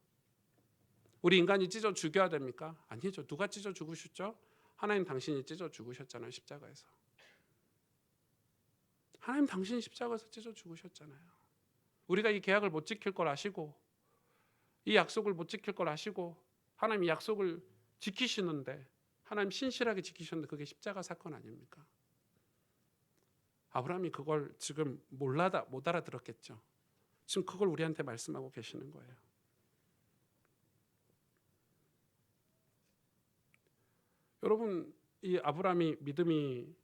우리 인간이 찢어 죽여야 됩니까? 아니죠. 누가 찢어 죽으셨죠? 하나님 당신이 찢어 죽으셨잖아요. 십자가에서. 하나님 당신이 십자가에서 찢어 죽으셨잖아요. 우리가 이 계약을 못 지킬 걸 아시고 이 약속을 못 지킬 걸 아시고 하나님이 약속을 지키시는데 하나님 신실하게 지키셨는데 그게 십자가 사건 아닙니까? 아브라함이 그걸 지금 못 알아들었겠죠. 지금 그걸 우리한테 말씀하고 계시는 거예요. 여러분, 이 아브라함이 믿음이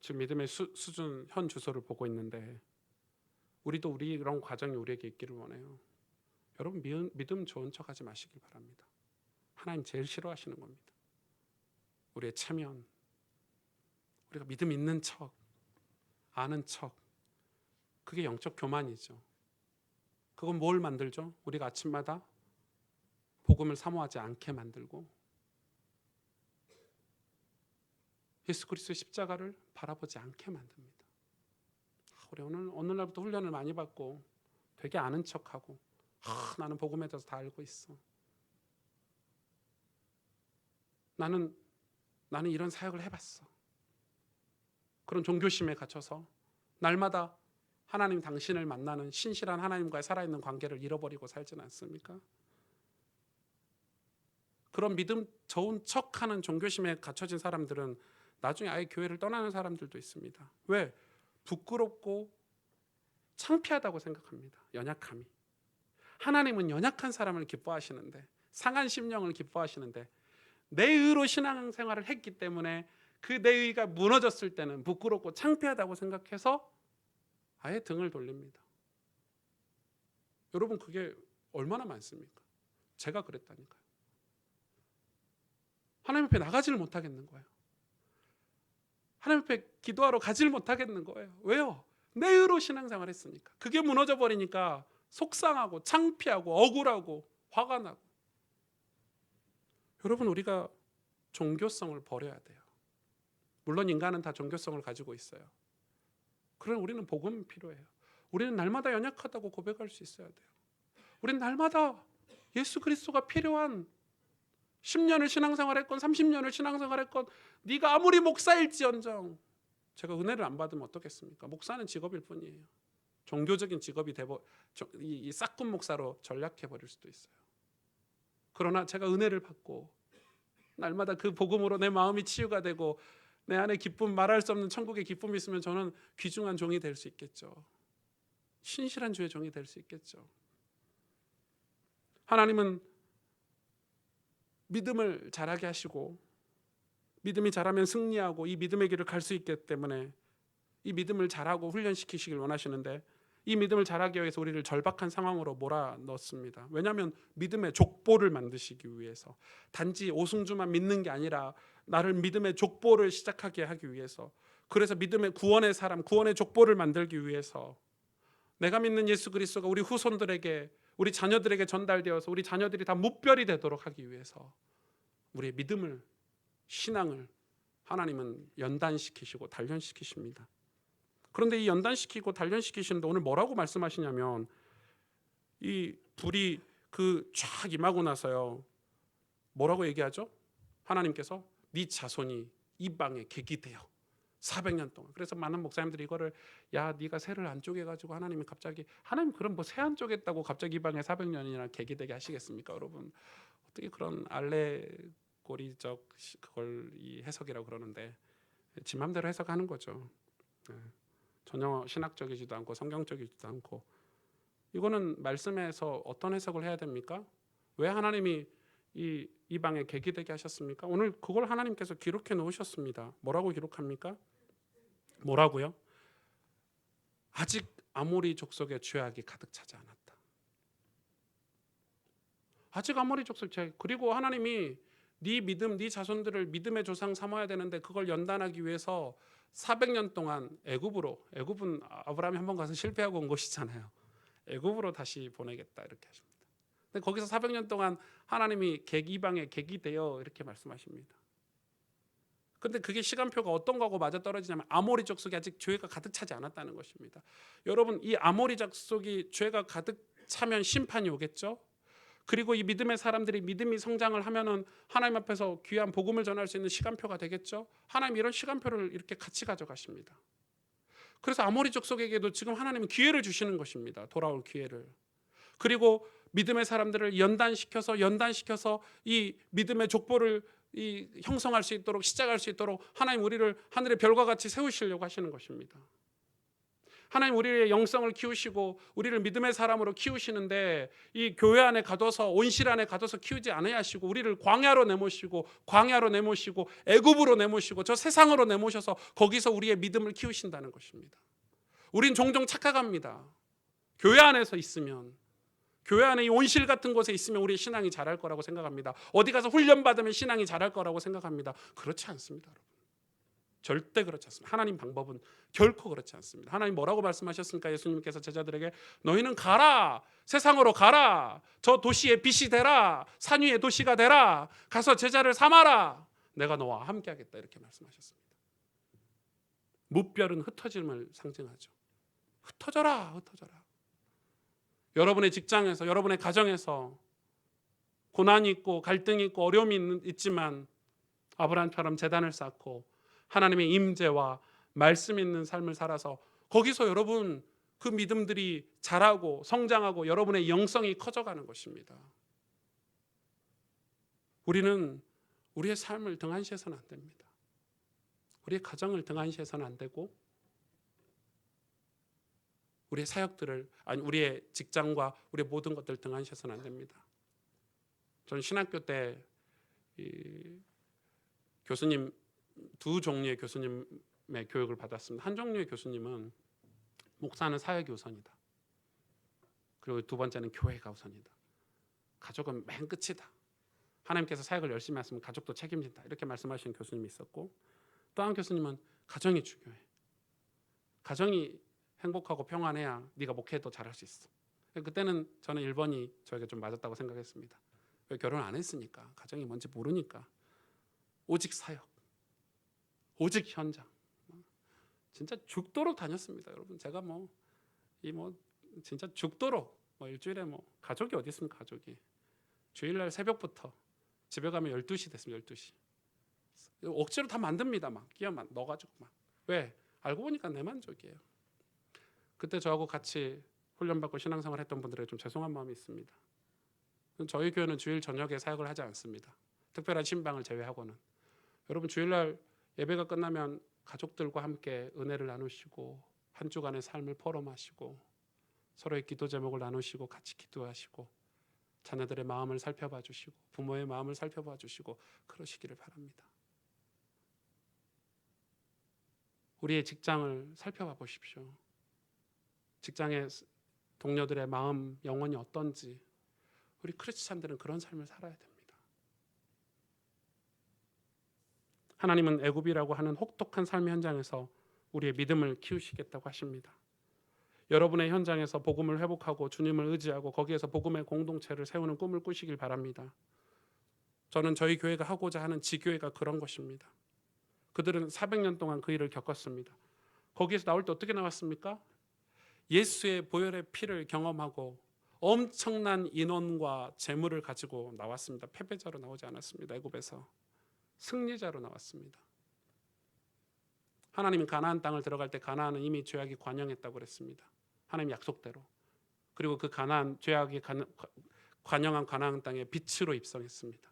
지금 믿음의 수준 현 주소를 보고 있는데 우리도 이런 과정이 우리에게 있기를 원해요. 여러분 믿음 좋은 척하지 마시길 바랍니다. 하나님 제일 싫어하시는 겁니다. 우리의 체면, 우리가 믿음 있는 척, 아는 척, 그게 영적 교만이죠. 그건 뭘 만들죠? 우리가 아침마다 복음을 사모하지 않게 만들고 예수 그리스도의 십자가를 바라보지 않게 만듭니다. 우리 오늘날부터 훈련을 많이 받고 되게 아는 척하고 나는 복음에 대해서 다 알고 있어. 나는 이런 사역을 해봤어. 그런 종교심에 갇혀서 날마다 하나님 당신을 만나는 신실한 하나님과의 살아있는 관계를 잃어버리고 살지는 않습니까? 그런 믿음 좋은 척하는 종교심에 갇혀진 사람들은 나중에 아예 교회를 떠나는 사람들도 있습니다. 왜? 부끄럽고 창피하다고 생각합니다. 연약함이. 하나님은 연약한 사람을 기뻐하시는데 상한 심령을 기뻐하시는데 내 의로 신앙생활을 했기 때문에 그 내 의가 무너졌을 때는 부끄럽고 창피하다고 생각해서 아예 등을 돌립니다. 여러분 그게 얼마나 많습니까? 제가 그랬다니까요. 하나님 앞에 나가지를 못하겠는 거예요. 하나님 앞에 기도하러 가지를 못하겠는 거예요. 왜요? 내 의로 신앙생활 했으니까. 그게 무너져 버리니까 속상하고 창피하고 억울하고 화가 나고. 여러분 우리가 종교성을 버려야 돼요. 물론 인간은 다 종교성을 가지고 있어요. 그러나 우리는 복음이 필요해요. 우리는 날마다 연약하다고 고백할 수 있어야 돼요. 우리는 날마다 예수 그리스도가 필요한 10년을 신앙생활했건 30년을 신앙생활했건 네가 아무리 목사일지언정 제가 은혜를 안 받으면 어떻겠습니까? 목사는 직업일 뿐이에요. 종교적인 직업이 이 싹군 목사로 전락해 버릴 수도 있어요. 그러나 제가 은혜를 받고 날마다 그 복음으로 내 마음이 치유가 되고 내 안에 기쁨, 말할 수 없는 천국의 기쁨이 있으면 저는 귀중한 종이 될 수 있겠죠. 신실한 주의 종이 될 수 있겠죠. 하나님은 믿음을 자라게 하시고 믿음이 자라면 승리하고 이 믿음의 길을 갈 수 있기 때문에 이 믿음을 자라고 훈련시키시길 원하시는데 이 믿음을 자라기 위해서 우리를 절박한 상황으로 몰아넣습니다. 왜냐하면 믿음의 족보를 만드시기 위해서 단지 오승주만 믿는 게 아니라 나를 믿음의 족보를 시작하게 하기 위해서 그래서 믿음의 구원의 사람, 구원의 족보를 만들기 위해서 내가 믿는 예수 그리스도가 우리 후손들에게 우리 자녀들에게 전달되어서 우리 자녀들이 다 무별이 되도록 하기 위해서 우리의 믿음을 신앙을 하나님은 연단시키시고 단련시키십니다. 그런데 이 연단시키고 단련시키시는데 오늘 뭐라고 말씀하시냐면 이 불이 쫙 임하고 나서요 뭐라고 얘기하죠? 하나님께서 네 자손이 이방에 객이 되어 400년 동안. 그래서 많은 목사님들이 이거를 야 네가 새를 안 쪼개가지고 하나님이 갑자기 하나님 그럼 뭐 새 안 쪼갰다고 갑자기 이방에 400년이나 객이 되게 하시겠습니까? 여러분 어떻게 그런 알레고리적 그걸 이 해석이라고 그러는데 지 맘대로 해석하는 거죠. 전혀 신학적이지도 않고 성경적이지도 않고 이거는 말씀에서 어떤 해석을 해야 됩니까? 왜 하나님이 이 이방에 객이 되게 하셨습니까? 오늘 그걸 하나님께서 기록해 놓으셨습니다. 뭐라고 기록합니까? 뭐라고요? 아직 아모리 족속의 죄악이 가득 차지 않았다. 아직 아모리 족속 죄악. 그리고 하나님이 네 믿음, 네 자손들을 믿음의 조상 삼아야 되는데 그걸 연단하기 위해서 400년 동안 애굽은 아브라함이 한번 가서 실패하고 온 곳이잖아요. 애굽으로 다시 보내겠다 이렇게 하십니다. 근데 거기서 400년 동안 하나님이 이방의 객이 되어 이렇게 말씀하십니다. 근데 그게 시간표가 어떤 거하고 맞아떨어지냐면 아모리 족속이 아직 죄가 가득 차지 않았다는 것입니다. 여러분, 이 아모리 족속이 죄가 가득 차면 심판이 오겠죠. 그리고 이 믿음의 사람들이 믿음이 성장을 하면은 하나님 앞에서 귀한 복음을 전할 수 있는 시간표가 되겠죠. 하나님 이런 시간표를 이렇게 같이 가져가십니다. 그래서 아모리 족속에게도 지금 하나님은 기회를 주시는 것입니다. 돌아올 기회를. 그리고 믿음의 사람들을 연단시켜서 이 믿음의 족보를 형성할 수 있도록, 시작할 수 있도록 하나님 우리를 하늘의 별과 같이 세우시려고 하시는 것입니다. 하나님 우리의 영성을 키우시고 우리를 믿음의 사람으로 키우시는데 이 교회 안에 가둬서, 온실 안에 가둬서 키우지 않아야 하시고 우리를 광야로 내모시고 애굽으로 내모시고 저 세상으로 내모셔서 거기서 우리의 믿음을 키우신다는 것입니다. 우린 종종 착각합니다. 교회 안에서 있으면, 교회 안에 이 온실 같은 곳에 있으면 우리의 신앙이 자랄 거라고 생각합니다. 어디 가서 훈련받으면 신앙이 자랄 거라고 생각합니다. 그렇지 않습니다, 여러분. 절대 그렇지 않습니다. 하나님 방법은 결코 그렇지 않습니다. 하나님 뭐라고 말씀하셨습니까? 예수님께서 제자들에게 너희는 가라, 세상으로 가라, 저 도시의 빛이 되라, 산 위의 도시가 되라, 가서 제자를 삼아라, 내가 너와 함께 하겠다, 이렇게 말씀하셨습니다. 무별은 흩어짐을 상징하죠. 흩어져라. 여러분의 직장에서, 여러분의 가정에서 고난이 있고 갈등이 있고 어려움이 있지만 아브라함처럼 제단을 쌓고 하나님의 임재와 말씀 있는 삶을 살아서 거기서 여러분 그 믿음들이 자라고 성장하고 여러분의 영성이 커져가는 것입니다. 우리는 우리의 삶을 등한시해서는 안 됩니다. 우리의 가정을 등한시해서는 안 되고 우리의 사역들을, 우리의 직장과 우리의 모든 것들을 등한시해서는 안 됩니다. 저는 신학교 때 교수님, 두 종류의 교수님의 교육을 받았습니다. 한 종류의 교수님은 목사는 사역이 우선이다. 그리고 두 번째는 교회가 우선이다. 가족은 맨 끝이다. 하나님께서 사역을 열심히 하시면 가족도 책임진다. 이렇게 말씀하시는 교수님이 있었고, 또 한 교수님은 가정이 중요해. 가정이 행복하고 평안해야 네가 목회도 잘할 수 있어. 그때는 저는 1번이 저에게 좀 맞았다고 생각했습니다. 왜? 결혼 안 했으니까, 가정이 뭔지 모르니까. 오직 사역, 오직 현장. 진짜 죽도록 다녔습니다, 여러분. 제가 진짜 죽도록 일주일에 가족이 어디 있습니까? 가족이 주일날 새벽부터 집에 가면 12시 됐습니다. 12시. 억지로 다 만듭니다. 끼워 넣어가지고 왜? 알고 보니까 내 만족이에요. 그때 저하고 같이 훈련받고 신앙생활 했던 분들에게 좀 죄송한 마음이 있습니다. 저희 교회는 주일 저녁에 사역을 하지 않습니다. 특별한 신방을 제외하고는. 여러분, 주일날 예배가 끝나면 가족들과 함께 은혜를 나누시고 한 주간의 삶을 포럼하시고 서로의 기도 제목을 나누시고 같이 기도하시고 자녀들의 마음을 살펴봐 주시고 부모의 마음을 살펴봐 주시고 그러시기를 바랍니다. 우리의 직장을 살펴봐 보십시오. 직장의 동료들의 마음, 영혼이 어떤지. 우리 크리스찬들은 그런 삶을 살아야 됩니다. 하나님은 애굽이라고 하는 혹독한 삶의 현장에서 우리의 믿음을 키우시겠다고 하십니다. 여러분의 현장에서 복음을 회복하고 주님을 의지하고 거기에서 복음의 공동체를 세우는 꿈을 꾸시길 바랍니다. 저는 저희 교회가 하고자 하는 지교회가 그런 것입니다. 그들은 400년 동안 그 일을 겪었습니다. 거기에서 나올 때 어떻게 나왔습니까? 예수의 보혈의 피를 경험하고 엄청난 인원과 재물을 가지고 나왔습니다. 패배자로 나오지 않았습니다. 애굽에서 승리자로 나왔습니다. 하나님이 가나안 땅을 들어갈 때 가나안은 이미 죄악이 관영했다고 그랬습니다. 하나님 약속대로. 그리고 그 가나안, 죄악이 관영한 가나안 땅에 빛으로 입성했습니다.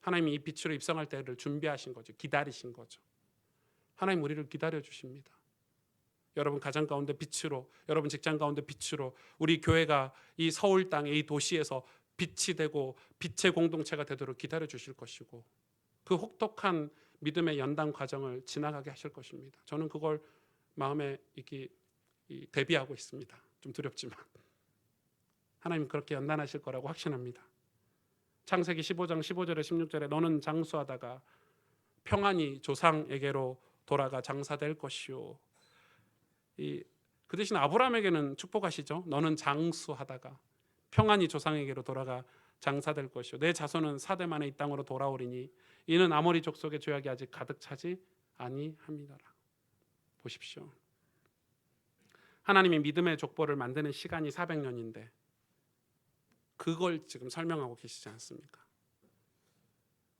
하나님이 이 빛으로 입성할 때를 준비하신 거죠. 기다리신 거죠. 하나님 우리를 기다려 주십니다. 여러분 가정 가운데 빛으로, 여러분 직장 가운데 빛으로, 우리 교회가 이 서울 땅의 이 도시에서 빛이 되고 빛의 공동체가 되도록 기다려 주실 것이고 그 혹독한 믿음의 연단 과정을 지나가게 하실 것입니다. 저는 그걸 마음에 대비하고 있습니다. 좀 두렵지만 하나님 그렇게 연단하실 거라고 확신합니다. 창세기 15장 15절에 16절에 너는 장수하다가 평안히 조상에게로 돌아가 장사될 것이요. 그 대신 아브라함에게는 축복하시죠. 너는 장수하다가 평안히 조상에게로 돌아가 장사될 것이요 내 자손은 사대 만에 이 땅으로 돌아오리니 이는 아모리 족속의 죄악이 아직 가득 차지 아니함이더라. 보십시오. 하나님이 믿음의 족보를 만드는 시간이 400년인데 그걸 지금 설명하고 계시지 않습니까?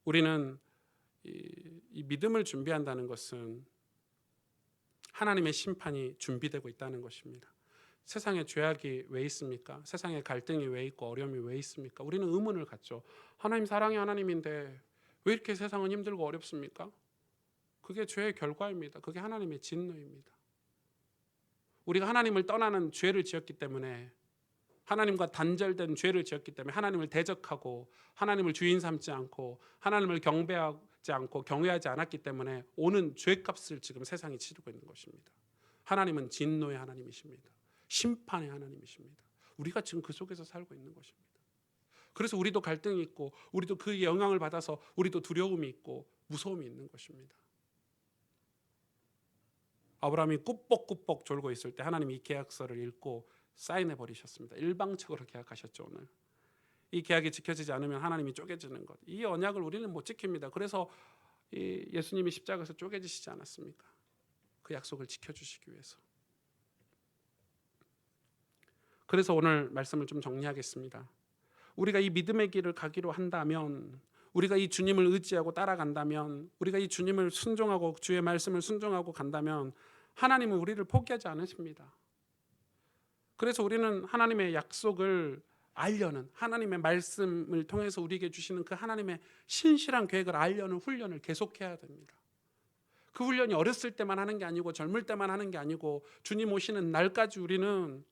우리는 이 믿음을 준비한다는 것은 하나님의 심판이 준비되고 있다는 것입니다. 세상에 죄악이 왜 있습니까? 세상에 갈등이 왜 있고 어려움이 왜 있습니까? 우리는 의문을 갖죠. 하나님 사랑의 하나님인데 왜 이렇게 세상은 힘들고 어렵습니까? 그게 죄의 결과입니다. 그게 하나님의 진노입니다. 우리가 하나님을 떠나는 죄를 지었기 때문에, 하나님과 단절된 죄를 지었기 때문에 하나님을 대적하고 하나님을 주인 삼지 않고 하나님을 경배하지 않고 경외하지 않았기 때문에 오는 죄값을 지금 세상이 치르고 있는 것입니다. 하나님은 진노의 하나님이십니다. 심판의 하나님이십니다. 우리가 지금 그 속에서 살고 있는 것입니다. 그래서 우리도 갈등이 있고 우리도 그 영향을 받아서 우리도 두려움이 있고 무서움이 있는 것입니다. 아브라함이 꾸벅꾸벅 졸고 있을 때 하나님이 이 계약서를 읽고 사인해 버리셨습니다. 일방적으로 계약하셨죠. 오늘 이 계약이 지켜지지 않으면 하나님이 쪼개지는 것, 이 언약을 우리는 못 지킵니다. 그래서 예수님이 십자가에서 쪼개지시지 않았습니까? 그 약속을 지켜주시기 위해서. 그래서 오늘 말씀을 좀 정리하겠습니다. 우리가 이 믿음의 길을 가기로 한다면, 우리가 이 주님을 의지하고 따라간다면, 우리가 이 주님을 순종하고 주의 말씀을 순종하고 간다면 하나님은 우리를 포기하지 않으십니다. 그래서 우리는 하나님의 약속을 알려는, 하나님의 말씀을 통해서 우리에게 주시는 그 하나님의 신실한 계획을 알려는 훈련을 계속해야 됩니다. 그 훈련이 어렸을 때만 하는 게 아니고 젊을 때만 하는 게 아니고 주님 오시는 날까지 우리는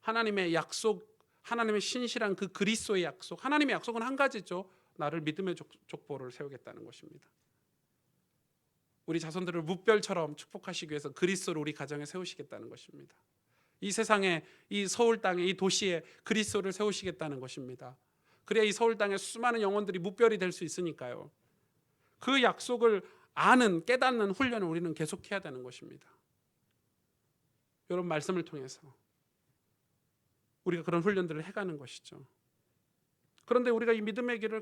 하나님의 약속, 하나님의 신실한 그 그리스도의 약속, 하나님의 약속은 한 가지죠. 나를 믿음의 족보를 세우겠다는 것입니다. 우리 자손들을 무별처럼 축복하시기 위해서 그리스도를 우리 가정에 세우시겠다는 것입니다. 이 세상에, 이 서울 땅에, 이 도시에 그리스도를 세우시겠다는 것입니다. 그래야 이 서울 땅에 수많은 영혼들이 무별이 될 수 있으니까요. 그 약속을 아는, 깨닫는 훈련을 우리는 계속해야 되는 것입니다. 이런 말씀을 통해서 우리가 그런 훈련들을 해가는 것이죠. 그런데 우리가 이 믿음의 길을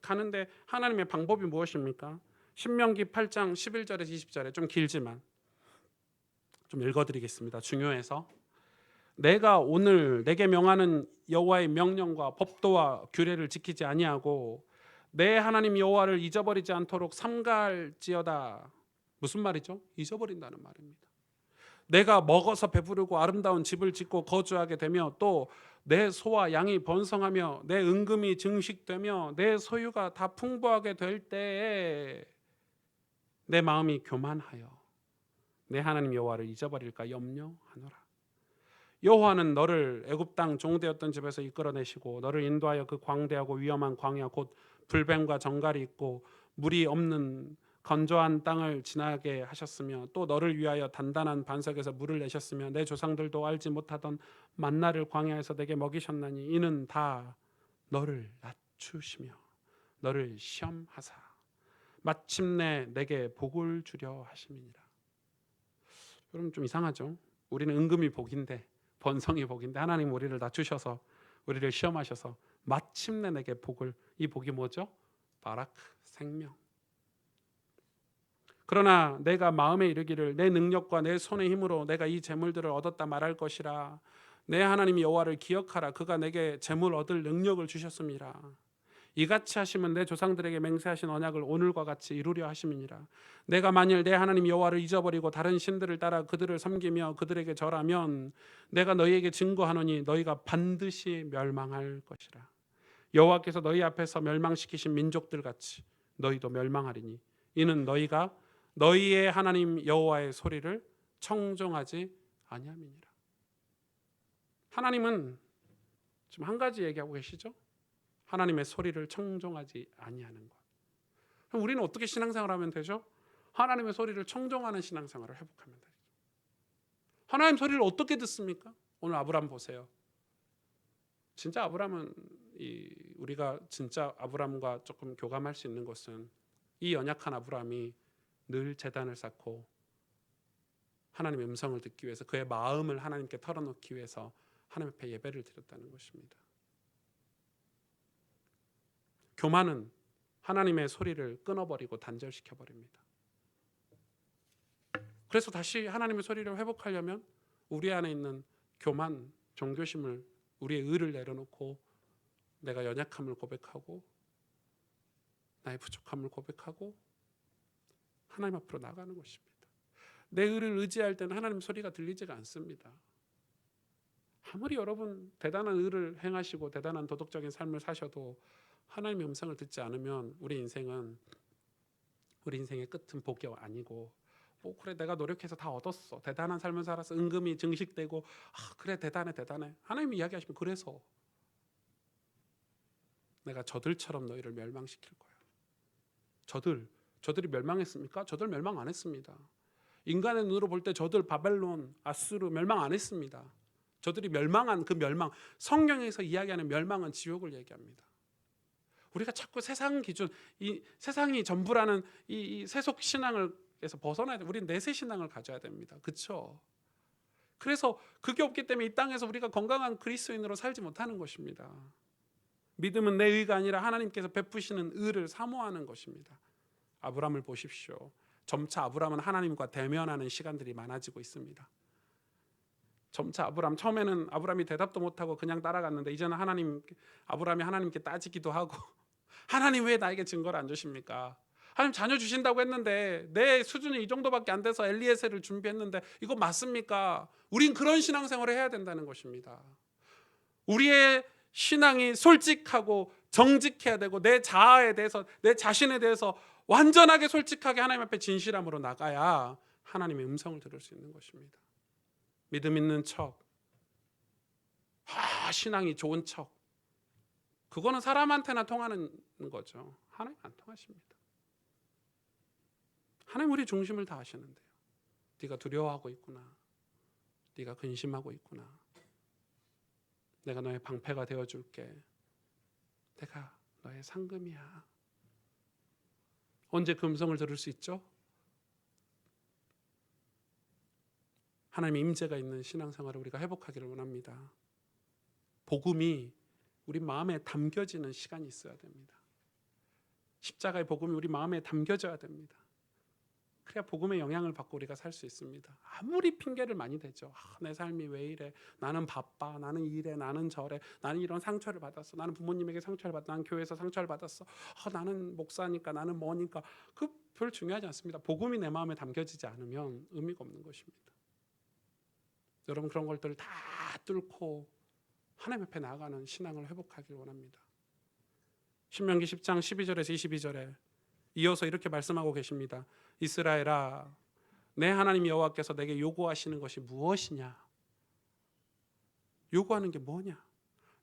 가는데 하나님의 방법이 무엇입니까? 신명기 8장 11절에서 20절에 좀 길지만 좀 읽어드리겠습니다. 중요해서. 내가 오늘 내게 명하는 여호와의 명령과 법도와 규례를 지키지 아니하고 내 하나님 여호와를 잊어버리지 않도록 삼가할지어다. 무슨 말이죠? 잊어버린다는 말입니다. 내가 먹어서 배부르고 아름다운 집을 짓고 거주하게 되며 또 내 소와 양이 번성하며 내 은금이 증식되며 내 소유가 다 풍부하게 될 때에 내 마음이 교만하여 내 하나님 여호와를 잊어버릴까 염려하노라. 여호와는 너를 애굽 땅 종되었던 집에서 이끌어내시고 너를 인도하여 그 광대하고 위험한 광야 곧 불뱀과 정갈이 있고 물이 없는 건조한 땅을 지나게 하셨으며 또 너를 위하여 단단한 반석에서 물을 내셨으며 내 조상들도 알지 못하던 만나를 광야에서 내게 먹이셨나니 이는 다 너를 낮추시며 너를 시험하사 마침내 내게 복을 주려 하심이니라. 여러분 좀 이상하죠? 우리는 은금이 복인데, 번성이 복인데 하나님 우리를 낮추셔서 우리를 시험하셔서 마침내 내게 복을, 이 복이 뭐죠? 바라크, 생명. 그러나 내가 마음에 이르기를 내 능력과 내 손의 힘으로 내가 이 재물들을 얻었다 말할 것이라. 내 하나님 여호와를 기억하라. 그가 내게 재물 얻을 능력을 주셨음이라. 이같이 하시면 내 조상들에게 맹세하신 언약을 오늘과 같이 이루려 하심이니라. 내가 만일 내 하나님 여호와를 잊어버리고 다른 신들을 따라 그들을 섬기며 그들에게 절하면 내가 너희에게 증거하노니 너희가 반드시 멸망할 것이라. 여호와께서 너희 앞에서 멸망시키신 민족들 같이 너희도 멸망하리니 이는 너희가 너희의 하나님 여호와의 소리를 청종하지 아니함이니라. 하나님은 지금 한 가지 얘기하고 계시죠? 하나님의 소리를 청종하지 아니하는 것. 그럼 우리는 어떻게 신앙생활을 하면 되죠? 하나님의 소리를 청종하는 신앙생활을 회복하면 되죠. 하나님 소리를 어떻게 듣습니까? 오늘 아브라함 보세요. 진짜 아브라함은 우리가 진짜 아브라함과 조금 교감할 수 있는 것은 이 연약한 아브라함이 늘 제단을 쌓고 하나님의 음성을 듣기 위해서 그의 마음을 하나님께 털어놓기 위해서 하나님 앞에 예배를 드렸다는 것입니다. 교만은 하나님의 소리를 끊어버리고 단절시켜 버립니다. 그래서 다시 하나님의 소리를 회복하려면 우리 안에 있는 교만, 종교심을, 우리의 의를 내려놓고 내가 연약함을 고백하고 나의 부족함을 고백하고 하나님 앞으로 나가는 것입니다. 내 의를 의지할 때는 하나님 소리가 들리지가 않습니다. 아무리 여러분 대단한 의를 행하시고 대단한 도덕적인 삶을 사셔도 하나님의 음성을 듣지 않으면 우리 인생의 끝은 복이 아니고 그래 내가 노력해서 다 얻었어. 대단한 삶을 살아서 은금이 증식되고 그래 대단해. 하나님이 이야기하시면 그래서 내가 저들처럼 너희를 멸망시킬 거야. 저들이 멸망했습니까? 저들 멸망 안 했습니다. 인간의 눈으로 볼 때 저들 바벨론, 아수르 멸망 안 했습니다. 저들이 멸망한 그 멸망, 성경에서 이야기하는 멸망은 지옥을 얘기합니다. 우리가 자꾸 세상 기준, 이 세상이 전부라는 이 세속 신앙에서 벗어나야 돼. 우리는 내세 신앙을 가져야 됩니다. 그렇죠? 그래서 그게 없기 때문에 이 땅에서 우리가 건강한 그리스도인으로 살지 못하는 것입니다. 믿음은 내 의가 아니라 하나님께서 베푸시는 의를 사모하는 것입니다. 아브라함을 보십시오. 점차 아브라함은 하나님과 대면하는 시간들이 많아지고 있습니다. 점차 처음에는 아브라함이 대답도 못하고 그냥 따라갔는데 이제는 아브라함이 하나님께 따지기도 하고 하나님 왜 나에게 증거를 안 주십니까? 하나님 자녀 주신다고 했는데 내 수준이 이 정도밖에 안 돼서 엘리에셀을 준비했는데 이거 맞습니까? 우린 그런 신앙생활을 해야 된다는 것입니다. 우리의 신앙이 솔직하고 정직해야 되고 내 자아에 대해서 내 자신에 대해서 완전하게 솔직하게 하나님 앞에 진실함으로 나가야 하나님의 음성을 들을 수 있는 것입니다. 믿음 있는 척, 신앙이 좋은 척, 그거는 사람한테나 통하는 거죠. 하나님 안 통하십니다. 하나님 우리 중심을 다 아시는데요. 네가 두려워하고 있구나. 네가 근심하고 있구나. 내가 너의 방패가 되어줄게. 내가 너의 상금이야. 언제 그 음성을 들을 수 있죠? 하나님의 임재가 있는 신앙생활을 우리가 회복하기를 원합니다. 복음이 우리 마음에 담겨지는 시간이 있어야 됩니다. 십자가의 복음이 우리 마음에 담겨져야 됩니다. 그래야 복음의 영향을 받고 우리가 살 수 있습니다. 아무리 핑계를 많이 대죠. 내 삶이 왜 이래? 나는 바빠. 나는 이래. 나는 저래. 나는 이런 상처를 받았어. 나는 부모님에게 상처를 받았어. 나는 교회에서 상처를 받았어. 나는 목사니까. 나는 뭐니까. 그 별 중요하지 않습니다. 복음이 내 마음에 담겨지지 않으면 의미가 없는 것입니다. 여러분 그런 것들을 다 뚫고 하나님 앞에 나아가는 신앙을 회복하길 원합니다. 신명기 10장 12절에서 22절에 이어서 이렇게 말씀하고 계십니다. 이스라엘아, 내 하나님 여호와께서 내게 요구하시는 것이 무엇이냐? 요구하는 게 뭐냐?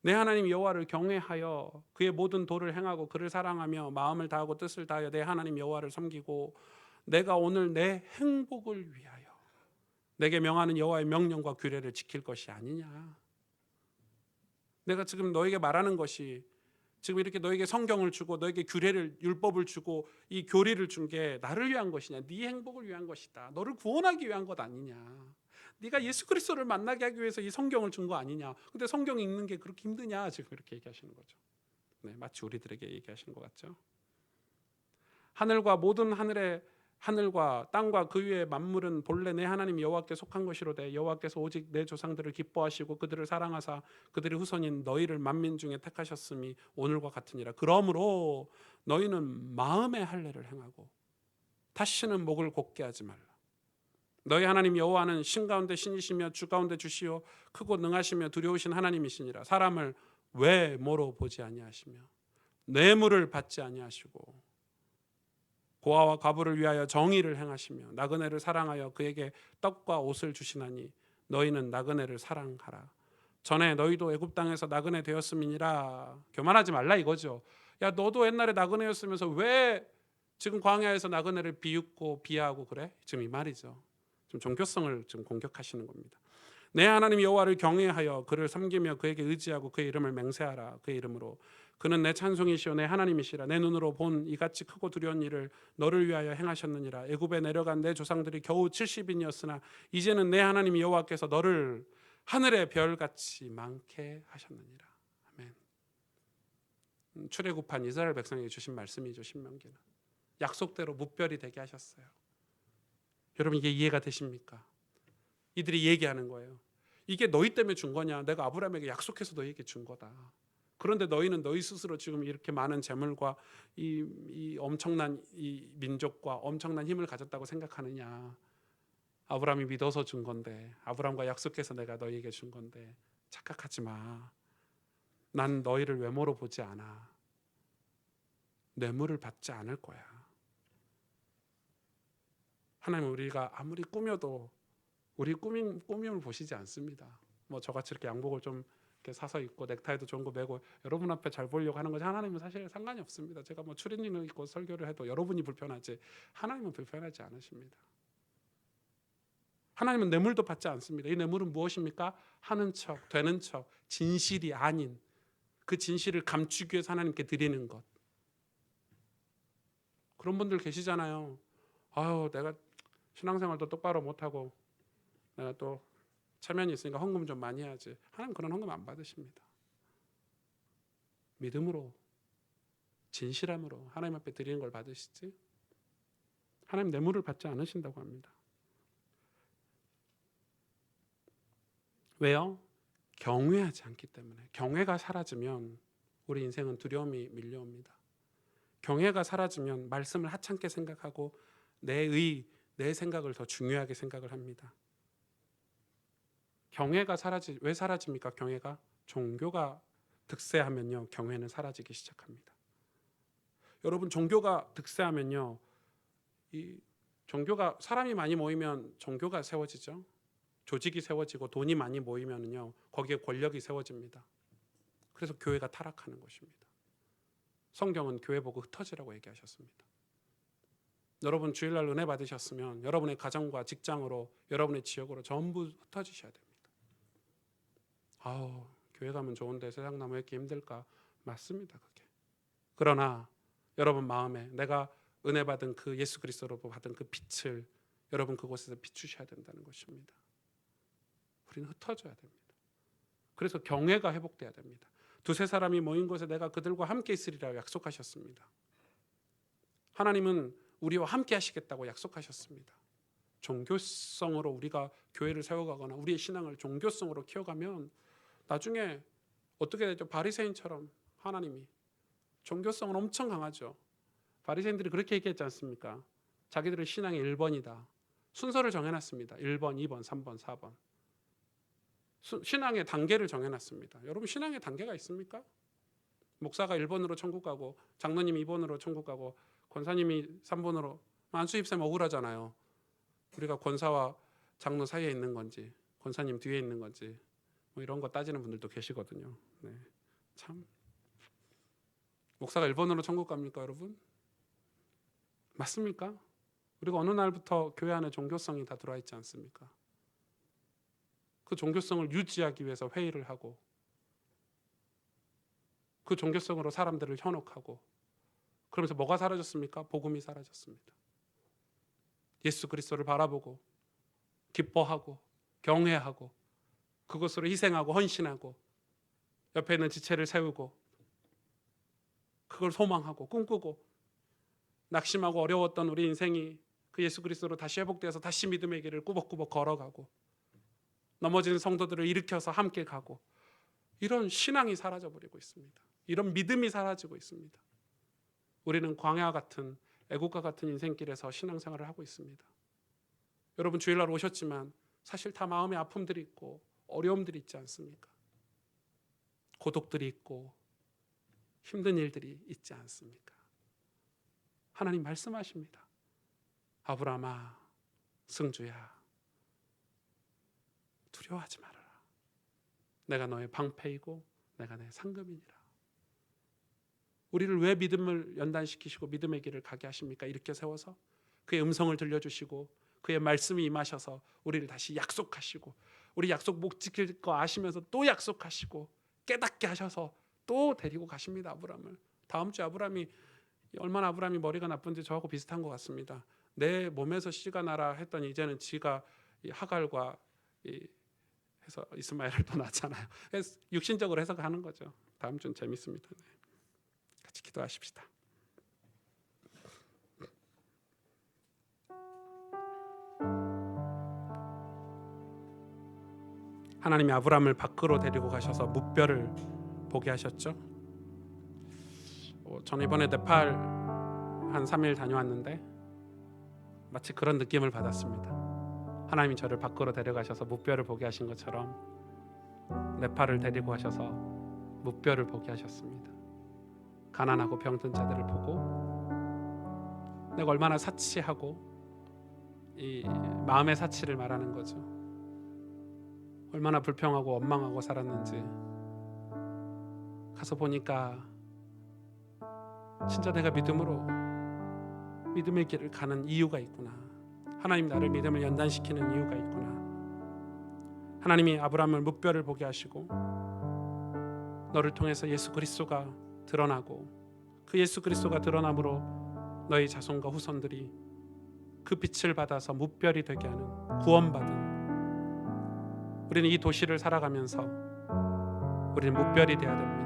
내 하나님 여호와를 경외하여 그의 모든 도를 행하고 그를 사랑하며 마음을 다하고 뜻을 다하여 내 하나님 여호와를 섬기고 내가 오늘 내 행복을 위하여 내게 명하는 여호와의 명령과 규례를 지킬 것이 아니냐? 내가 지금 너에게 말하는 것이 지금 이렇게 너에게 성경을 주고 너에게 규례를 율법을 주고 이 교리를 준 게 나를 위한 것이냐? 네 행복을 위한 것이다. 너를 구원하기 위한 것 아니냐? 네가 예수 그리스도를 만나게 하기 위해서 이 성경을 준 거 아니냐? 근데 성경 읽는 게 그렇게 힘드냐? 지금 이렇게 얘기하시는 거죠. 네, 마치 우리들에게 얘기하시는 것 같죠. 하늘과 땅과 그 위의 만물은 본래 내 하나님 여호와께 속한 것이로되 여호와께서 오직 내 조상들을 기뻐하시고 그들을 사랑하사 그들의 후손인 너희를 만민 중에 택하셨음이 오늘과 같으니라. 그러므로 너희는 마음의 할례를 행하고 다시는 목을 곧게 하지 말라. 너희 하나님 여호와는 신 가운데 신이시며 주 가운데 주시오 크고 능하시며 두려우신 하나님이시니라. 사람을 외모로 보지 아니하시며 뇌물을 받지 아니하시고 고아와 과부를 위하여 정의를 행하시며 나그네를 사랑하여 그에게 떡과 옷을 주시나니 너희는 나그네를 사랑하라. 전에 너희도 애굽 땅에서 나그네 되었음이니라. 교만하지 말라 이거죠. 야 너도 옛날에 나그네였으면서 왜 지금 광야에서 나그네를 비웃고 비하하고 그래? 지금 이 말이죠. 좀 종교성을 지금 공격하시는 겁니다. 내 하나님 여호와를 경외하여 그를 섬기며 그에게 의지하고 그의 이름을 맹세하라. 그의 이름으로 그는 내 찬송이시오 내 하나님이시라. 내 눈으로 본 이같이 크고 두려운 일을 너를 위하여 행하셨느니라. 애굽에 내려간 내 조상들이 겨우 70인이었으나 이제는 내 하나님 여호와께서 너를 하늘의 별같이 많게 하셨느니라. 아멘. 출애굽한 이스라엘 백성에게 주신 말씀이죠. 신명기는 약속대로 무별이 되게 하셨어요. 여러분 이게 이해가 되십니까? 이들이 얘기하는 거예요. 이게 너희 때문에 준 거냐? 내가 아브라함에게 약속해서 너희에게 준 거다. 그런데 너희는 너희 스스로 지금 이렇게 많은 재물과 이 엄청난 이 민족과 엄청난 힘을 가졌다고 생각하느냐? 아브라함이 믿어서 준 건데, 아브라함과 약속해서 내가 너희에게 준 건데 착각하지 마. 난 너희를 외모로 보지 않아. 뇌물을 받지 않을 거야. 하나님은 우리가 아무리 꾸며도 우리 꾸밈을 보시지 않습니다. 뭐 저같이 이렇게 양복을 좀 이렇게 사서 입고 넥타이도 좋은 거 매고 여러분 앞에 잘 보이려고 하는 것이 하나님은 사실 상관이 없습니다. 제가 뭐 추리닝을 입고 설교를 해도 여러분이 불편하지 하나님은 불편하지 않으십니다. 하나님은 뇌물도 받지 않습니다. 이 뇌물은 무엇입니까? 하는 척, 되는 척, 진실이 아닌 그 진실을 감추기 위해서 하나님께 드리는 것. 그런 분들 계시잖아요. 아유, 내가 신앙생활도 똑바로 못하고 내가 또 체면이 있으니까 헌금 좀 많이 해야지. 하나님 그런 헌금 안 받으십니다. 믿음으로 진실함으로 하나님 앞에 드리는 걸 받으시지. 하나님 뇌물을 받지 않으신다고 합니다. 왜요? 경외하지 않기 때문에. 경외가 사라지면 우리 인생은 두려움이 밀려옵니다. 경외가 사라지면 말씀을 하찮게 생각하고 내 생각을 더 중요하게 생각을 합니다. 경외가 왜 사라집니까? 경외가 종교가 득세하면요, 경외는 사라지기 시작합니다. 여러분 종교가 득세하면요, 이 종교가 사람이 많이 모이면 종교가 세워지죠. 조직이 세워지고 돈이 많이 모이면요, 거기에 권력이 세워집니다. 그래서 교회가 타락하는 것입니다. 성경은 교회 보고 흩어지라고 얘기하셨습니다. 여러분 주일날 은혜 받으셨으면 여러분의 가정과 직장으로 여러분의 지역으로 전부 흩어지셔야 됩니다. 아우, 교회 가면 좋은데 세상 나무 왜 이렇게 힘들까? 맞습니다, 그게. 그러나 여러분 마음에 내가 은혜 받은 그 예수 그리스도로 받은 그 빛을 여러분 그곳에서 비추셔야 된다는 것입니다. 우리는 흩어져야 됩니다. 그래서 경외가 회복돼야 됩니다. 두세 사람이 모인 곳에 내가 그들과 함께 있으리라 약속하셨습니다. 하나님은 우리와 함께 하시겠다고 약속하셨습니다. 종교성으로 우리가 교회를 세워가거나 우리의 신앙을 종교성으로 키워가면 나중에 어떻게 되죠? 바리새인처럼 하나님이 종교성은 엄청 강하죠. 바리새인들이 그렇게 얘기했지 않습니까? 자기들은 신앙의 1번이다. 순서를 정해놨습니다. 1번, 2번, 3번, 4번. 신앙의 단계를 정해놨습니다. 여러분 신앙의 단계가 있습니까? 목사가 1번으로 천국 가고 장로님이 2번으로 천국 가고 권사님이 3번으로 안수입쌤 억울하잖아요. 우리가 권사와 장로 사이에 있는 건지 권사님 뒤에 있는 건지 뭐 이런 거 따지는 분들도 계시거든요. 네. 참 목사가 1번으로 천국 갑니까 여러분? 맞습니까? 우리가 어느 날부터 교회 안에 종교성이 다 들어와 있지 않습니까? 그 종교성을 유지하기 위해서 회의를 하고 그 종교성으로 사람들을 현혹하고 그러면서 뭐가 사라졌습니까? 복음이 사라졌습니다. 예수 그리스도를 바라보고 기뻐하고 경외하고 그것으로 희생하고 헌신하고 옆에 있는 지체를 세우고 그걸 소망하고 꿈꾸고 낙심하고 어려웠던 우리 인생이 그 예수 그리스도로 다시 회복되어서 다시 믿음의 길을 꾸벅꾸벅 걸어가고 넘어진 성도들을 일으켜서 함께 가고 이런 신앙이 사라져버리고 있습니다. 이런 믿음이 사라지고 있습니다. 우리는 광야 같은 애국가 같은 인생길에서 신앙생활을 하고 있습니다. 여러분 주일날 오셨지만 사실 다 마음의 아픔들이 있고 어려움들이 있지 않습니까? 고독들이 있고 힘든 일들이 있지 않습니까? 하나님 말씀하십니다. 아브라함아, 승주야, 두려워하지 말아라. 내가 너의 방패이고 내가 내 상급이니라. 우리를 왜 믿음을 연단시키시고 믿음의 길을 가게 하십니까? 이렇게 세워서 그의 음성을 들려주시고 그의 말씀이 임하셔서 우리를 다시 약속하시고 우리 약속 못 지킬 거 아시면서 또 약속하시고 깨닫게 하셔서 또 데리고 가십니다. 아브라함을. 다음 주에 얼마나 아브라함이 머리가 나쁜지 저하고 비슷한 것 같습니다. 내 몸에서 씨가 나라 했더니 이제는 지가 이 하갈과 해서 이스마엘을 또 낳잖아요. 육신적으로 해석하는 거죠. 다음 주는 재밌습니다. 네. 기도하십시다. 하나님이 아브라함을 밖으로 데리고 가셔서 무뼈를 보게 하셨죠. 저는 이번에 네팔 한 3일 다녀왔는데 마치 그런 느낌을 받았습니다. 하나님이 저를 밖으로 데려가셔서 무뼈를 보게 하신 것처럼 네팔을 데리고 가셔서 무뼈를 보게 하셨습니다. 가난하고 병든 자들을 보고 내가 얼마나 사치하고 이 마음의 사치를 말하는 거죠. 얼마나 불평하고 원망하고 살았는지 가서 보니까 진짜 내가 믿음의 길을 가는 이유가 있구나. 하나님 나를 믿음을 연단시키는 이유가 있구나. 하나님이 아브라함을 무뼈를 보게 하시고 너를 통해서 예수 그리스도가 드러나고 그 예수 그리스도가 드러남으로 너희 자손과 후손들이 그 빛을 받아서 무뼈리 되게 하는 구원받은 우리는 이 도시를 살아가면서 우리는 무뼈리 되어야 됩니다.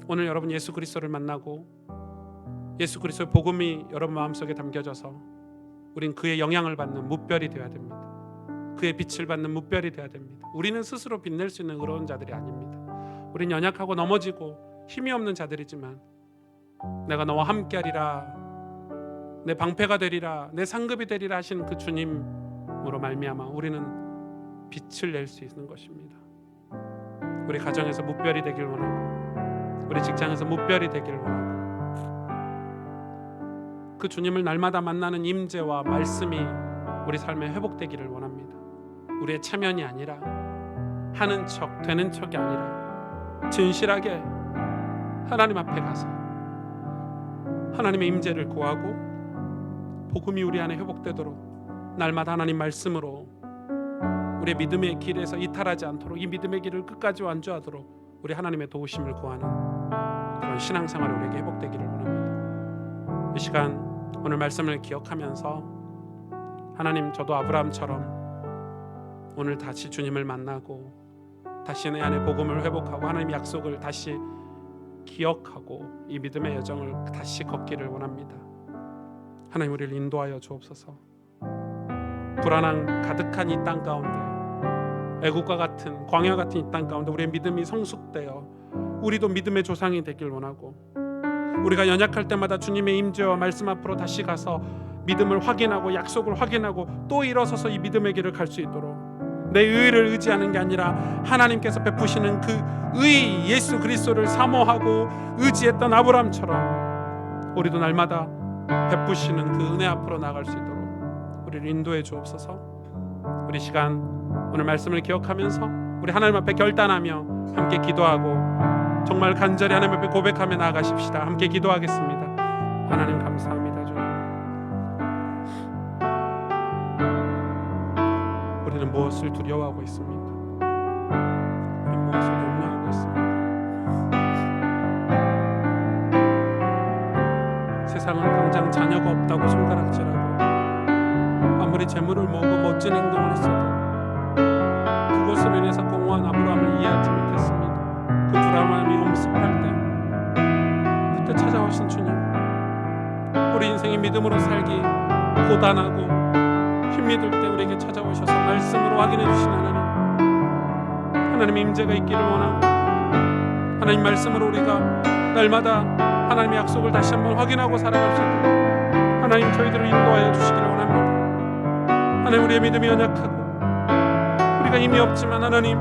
오늘 여러분 예수 그리스도를 만나고 예수 그리스도의 복음이 여러분 마음속에 담겨져서 우린 그의 영향을 받는 무뼈리 되어야 됩니다. 그의 빛을 받는 무뼈리 되어야 됩니다. 우리는 스스로 빛낼 수 있는 의로운 자들이 아닙니다. 우린 연약하고 넘어지고 힘이 없는 자들이지만 내가 너와 함께하리라, 내 방패가 되리라, 내 상급이 되리라 하신 그 주님으로 말미암아 우리는 빛을 낼 수 있는 것입니다. 우리 가정에서 무별이 되길 원하고 우리 직장에서 무별이 되길 원하고 그 주님을 날마다 만나는 임재와 말씀이 우리 삶에 회복되기를 원합니다. 우리의 체면이 아니라 하는 척 되는 척이 아니라 진실하게 하나님 앞에 가서 하나님의 임재를 구하고 복음이 우리 안에 회복되도록 날마다 하나님 말씀으로 우리의 믿음의 길에서 이탈하지 않도록 이 믿음의 길을 끝까지 완주하도록 우리 하나님의 도우심을 구하는 그런 신앙생활이 우리에게 회복되기를 원합니다. 이 시간 오늘 말씀을 기억하면서 하나님 저도 아브라함처럼 오늘 다시 주님을 만나고 다시 내 안에 복음을 회복하고 하나님의 약속을 다시 기억하고 이 믿음의 여정을 다시 걷기를 원합니다. 하나님 우리를 인도하여 주옵소서. 불안함 가득한 이 땅 가운데 애국과 같은 광야 같은 이 땅 가운데 우리의 믿음이 성숙되어 우리도 믿음의 조상이 되길 원하고 우리가 연약할 때마다 주님의 임재와 말씀 앞으로 다시 가서 믿음을 확인하고 약속을 확인하고 또 일어서서 이 믿음의 길을 갈 수 있도록 내 의를 의지하는 게 아니라 하나님께서 베푸시는 그 의 예수 그리스도를 사모하고 의지했던 아브라함처럼 우리도 날마다 베푸시는 그 은혜 앞으로 나아갈 수 있도록 우리를 인도해 주옵소서. 우리 시간 오늘 말씀을 기억하면서 우리 하나님 앞에 결단하며 함께 기도하고 정말 간절히 하나님 앞에 고백하며 나아가십시다. 함께 기도하겠습니다. 하나님 감사합니다. 주님, 우리는 무엇을 두려워하고 있습니까? 우리는 무엇을 염려하고 있습니까? 세상은 당장 자녀가 없다고 손가락질하고 아무리 재물을 모으고 멋진 행동을 했어도 그것으로 인해서 공허한 아브라함을 이해하지 못했습니다. 그 불안함이 엄습할 때 그때 찾아오신 주님, 우리 인생이 믿음으로 살기 고단하고 힘이 들 때 우리에게 찾아오셔서 말씀으로 확인해 주신 하나님의 임재가 있기를 원하고 하나님 말씀으로 우리가 날마다 하나님의 약속을 다시 한번 확인하고 살아갈 수 있도록 하나님 저희들을 인도하여 주시기를 원합니다. 하나님 우리의 믿음이 연약하고 우리가 힘이 없지만 하나님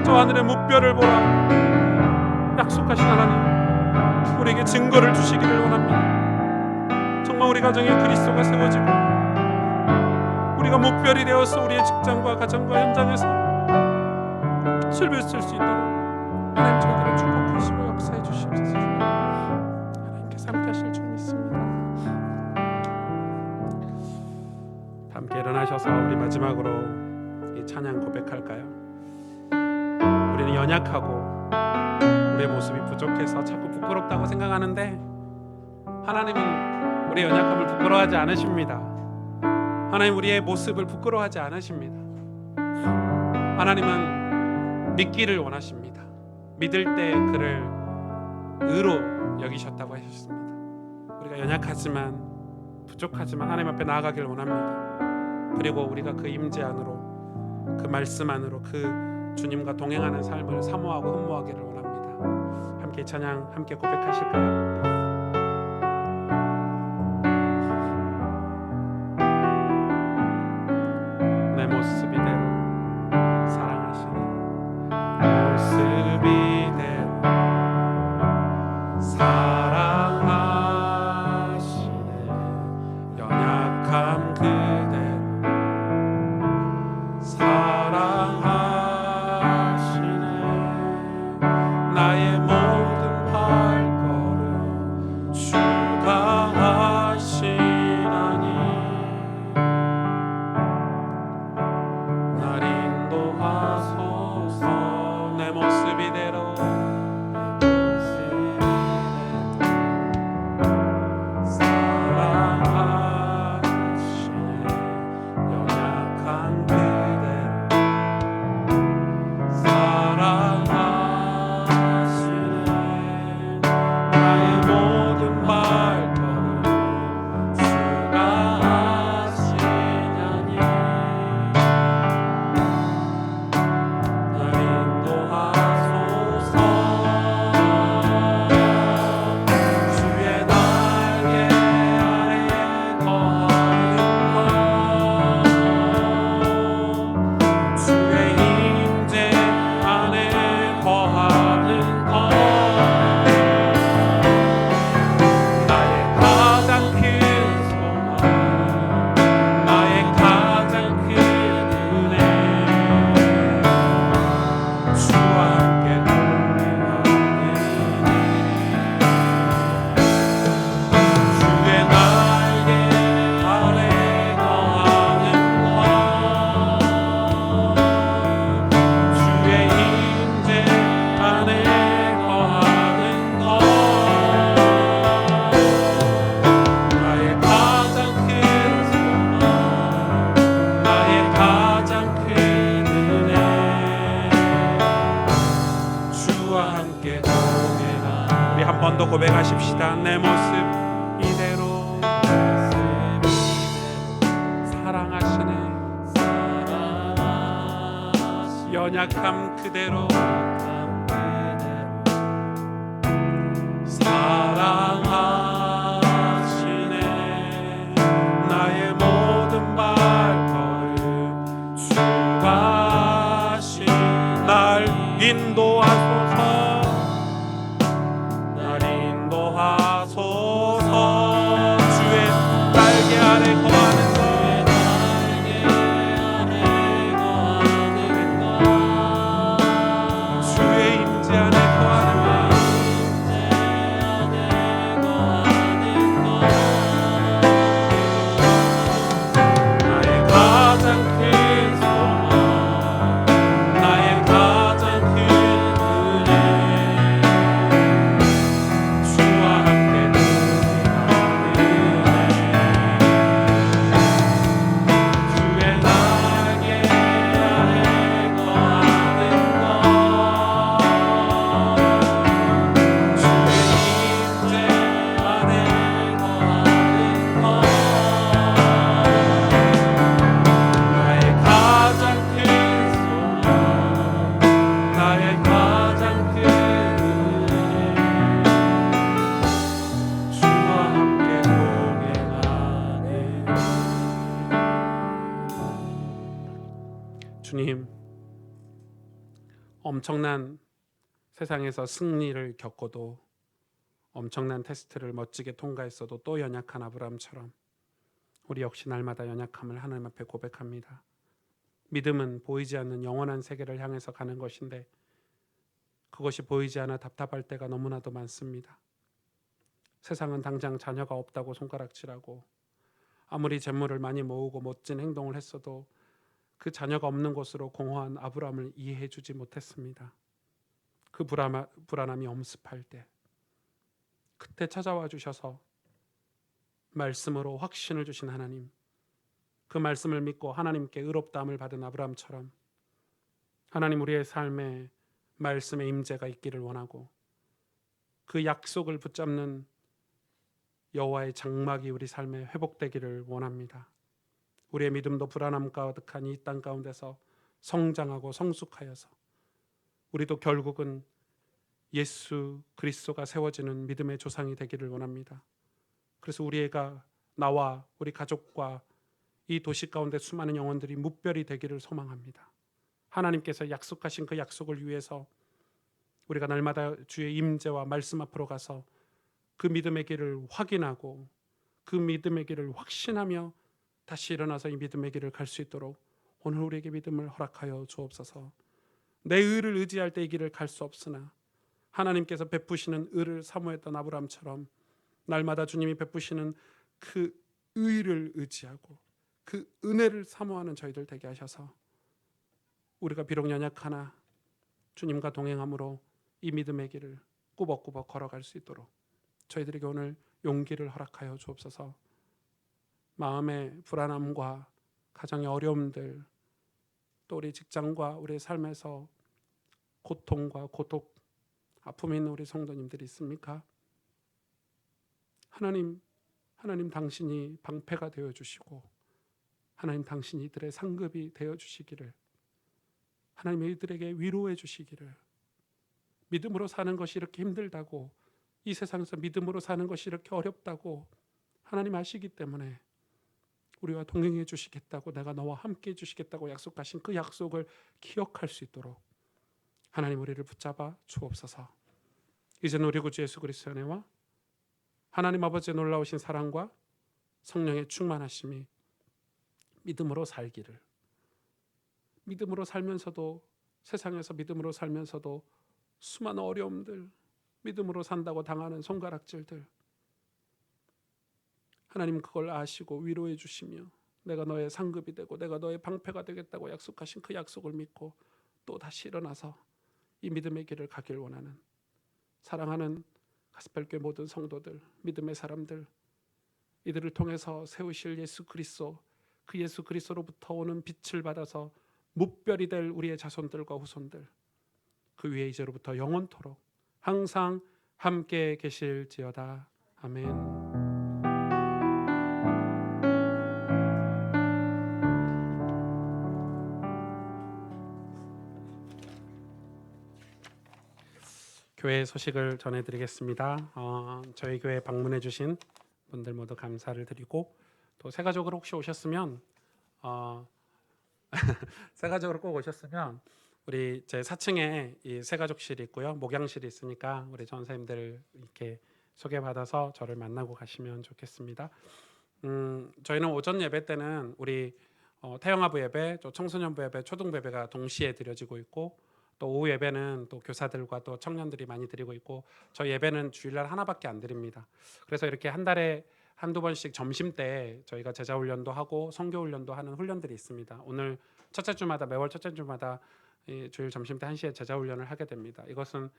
저 하늘의 무뼈를 보라 약속하신 하나님 우리에게 증거를 주시기를 원합니다. 정말 우리 가정에 그리스도가 세워지고 우리가 무뼈리 되어서 우리의 직장과 가정과 현장에서 빛을 비출 수 있도록 하나님 저희들을 축복하시고 역사해 주시옵소서. 하나님께서 함께 하실 줄 믿습니다. 함께 일어나셔서 우리 마지막으로 이 찬양 고백할까요? 우리는 연약하고 우리의 모습이 부족해서 자꾸 부끄럽다고 생각하는데 하나님은 우리의 연약함을 부끄러워하지 않으십니다. 하나님 우리의 모습을 부끄러워하지 않으십니다. 하나님은 믿기를 원하십니다. 믿을 때 그를 의로 여기셨다고 하셨습니다. 우리가 연약하지만 부족하지만 하나님 앞에 나아가길 원합니다. 그리고 우리가 그 임재 안으로, 그 말씀 안으로, 그 주님과 동행하는 삶을 사모하고 흠모하기를 원합니다. 함께 찬양, 함께 고백하실까요? 내 모습 이대로 사랑하시네, 모습 이대로 사랑하시네, 연약함 그대로 사랑하시네, 나의 모든 발걸음 주가 하시나니 날 인도하소서. 내 모습 이대로 사랑하시네, 연약한 그대로 사랑하시네, 나의 모든 발걸음 주가 하시냐니 날 인도하소서. 주의 날개 아래 거하는 것, 주의 임재 안에 거하는 것, 나의 가장 큰 소망, 나의 가장 큰 은혜, 주와 함께 동행하는 주의 날개 아래 거하는 것, 주의 임재 안에 거하는 것, 나의 가장 큰 소망, 나의 가장 큰 은혜, 주와 함께 동행하는. 우리 한 번 더 고백하십시다. 내 모습 이대로 사랑하시네, 연약함 그대로 사랑하시네, 나의 모든 발걸음 주가 하시. 날 인도하소서, 날 인도하소서. 주의 날개 아래 거하는 것, 주의 임재 안에 거하는 것, 나의 가장 큰 소망, 나의 가장 큰 은혜, 주와 함께 동행하는 주의 날개 아래 거하는 것, 주의 임재 안에 거하는 것, 나의 가장 큰 소망, 나의 가장 큰 은혜, 주와 함께 동행하네. 주님, 엄청난 세상에서 승리를 겪고도 엄청난 테스트를 멋지게 통과했어도 또 연약한 아브라함처럼 우리 역시 날마다 연약함을 하나님 앞에 고백합니다. 믿음은 보이지 않는 영원한 세계를 향해서 가는 것인데 그것이 보이지 않아 답답할 때가 너무나도 많습니다. 세상은 당장 자녀가 없다고 손가락질하고 아무리 재물을 많이 모으고 멋진 행동을 했어도 그 자녀가 없는 곳으로 공허한 아브라함을 이해해 주지 못했습니다. 그 불안함이 엄습할 때 그때 찾아와 주셔서 말씀으로 확신을 주신 하나님, 그 말씀을 믿고 하나님께 의롭다함을 받은 아브라함처럼 하나님 우리의 삶에 말씀의 임재가 있기를 원하고 그 약속을 붙잡는 여호와의 장막이 우리 삶에 회복되기를 원합니다. 우리의 믿음도 불안함 가득한 이 땅 가운데서 성장하고 성숙하여서 우리도 결국은 예수 그리스도가 세워지는 믿음의 조상이 되기를 원합니다. 그래서 우리가 나와 우리 가족과 이 도시 가운데 수많은 영혼들이 무별이 되기를 소망합니다. 하나님께서 약속하신 그 약속을 위해서 우리가 날마다 주의 임재와 말씀 앞으로 가서 그 믿음의 길을 확인하고 그 믿음의 길을 확신하며 다시 일어나서 이 믿음의 길을 갈 수 있도록 오늘 우리에게 믿음을 허락하여 주옵소서. 내 의를 의지할 때 이 길을 갈 수 없으나 하나님께서 베푸시는 의를 사모했던 아브라함처럼 날마다 주님이 베푸시는 그 의를 의지하고 그 은혜를 사모하는 저희들 되게 하셔서 우리가 비록 연약하나 주님과 동행함으로 이 믿음의 길을 꾸벅꾸벅 걸어갈 수 있도록 저희들에게 오늘 용기를 허락하여 주옵소서. 마음의 불안함과 가정의 어려움들, 또 우리 직장과 우리의 삶에서 고통과 고독, 아픔이 있는 우리 성도님들이 있습니까? 하나님 당신이 방패가 되어 주시고 하나님 당신이 이들의 상급이 되어 주시기를, 하나님 이들에게 위로해 주시기를, 믿음으로 사는 것이 이렇게 힘들다고, 이 세상에서 믿음으로 사는 것이 이렇게 어렵다고 하나님 아시기 때문에 우리와 동행해 주시겠다고, 내가 너와 함께 해 주시겠다고 약속하신 그 약속을 기억할 수 있도록 하나님 우리를 붙잡아 주옵소서. 이제는 우리 구주 예수 그리스도의 은혜와 하나님 아버지의 놀라우신 사랑과 성령의 충만하심이 믿음으로 살기를, 믿음으로 살면서도, 세상에서 믿음으로 살면서도 수많은 어려움들, 믿음으로 산다고 당하는 손가락질들, 하나님 그걸 아시고 위로해 주시며 내가 너의 상급이 되고 내가 너의 방패가 되겠다고 약속하신 그 약속을 믿고 또 다시 일어나서 이 믿음의 길을 가길 원하는 사랑하는 가스펠교회 모든 성도들, 믿음의 사람들, 이들을 통해서 세우실 예수 그리스도, 그 예수 그리스도로부터 오는 빛을 받아서 무별이 될 우리의 자손들과 후손들, 그 위에 이제로부터 영원토록 항상 함께 계실지어다. 아멘. 교회 소식을 전해드리겠습니다. 저희 교회 방문해 주신 분들 모두 감사를 드리고, 또 새가족으로 혹시 오셨으면 새가족으로 꼭 오셨으면 우리 제 4층에 이 새가족실이 있고요, 목양실이 있으니까 우리 전사님들 이렇게 소개받아서 저를 만나고 가시면 좋겠습니다. 저희는 오전 예배 때는 우리 태영아부 예배, 또 청소년부 예배, 초등부 예배가 동시에 드려지고 있고, 또 오후 예배는 또 교사들과 또 청년들이 많이 드리고 있고, 저희 예배는 주일날 하나밖에 안 드립니다. 그래서 이렇게 한 달에 한두 번씩 점심 때 저희가 제자 훈련도 하고 선교 훈련도 하는 훈련들이 있습니다. 오늘 첫째 주마다, 매월 첫째 주마다 주일 점심 때 1시에 제자 훈련을 하게 됩니다. 이것은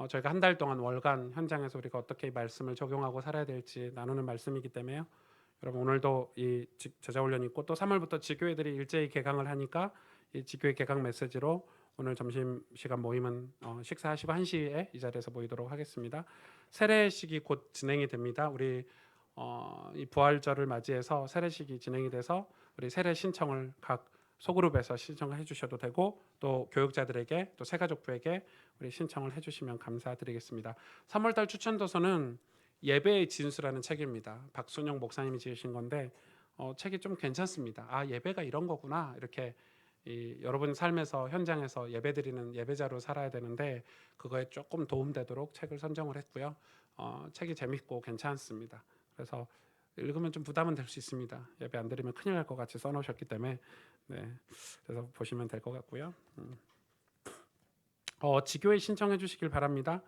저희가 한 달 동안 월간 현장에서 우리가 어떻게 이 말씀을 적용하고 살아야 될지 나누는 말씀이기 때문에요. 여러분 오늘도 이 제자 훈련이 있고, 또 3월부터 지교회들이 일제히 개강을 하니까 이 지교회 개강 메시지로 오늘 점심시간 모임은 식사하시고 1시에 이 자리에서 모이도록 하겠습니다. 세례식이 곧 진행이 됩니다. 우리 이 부활절을 맞이해서 세례식이 진행이 돼서 우리 세례 신청을 각 소그룹에서 신청을 해주셔도 되고, 또 교육자들에게, 또 새가족부에게 우리 신청을 해주시면 감사드리겠습니다. 3월달 추천도서는 예배의 진수라는 책입니다. 박순영 목사님이 지으신 건데 책이 좀 괜찮습니다. 아, 예배가 이런 거구나, 이렇게 여러분 삶에서, 현장에서 예배드리는 예배자로 살아야 되는데 그거에 조금 도움되도록 책을 선정을 했고요. 책이 재밌고 괜찮습니다. 그래서 읽으면 좀 부담은 될 수 있습니다. 예배 안 드리면 큰일 날 것 같이 써놓으셨기 때문에, 네, 그래서 보시면 될 것 같고요. 지교회 신청해 주시길 바랍니다.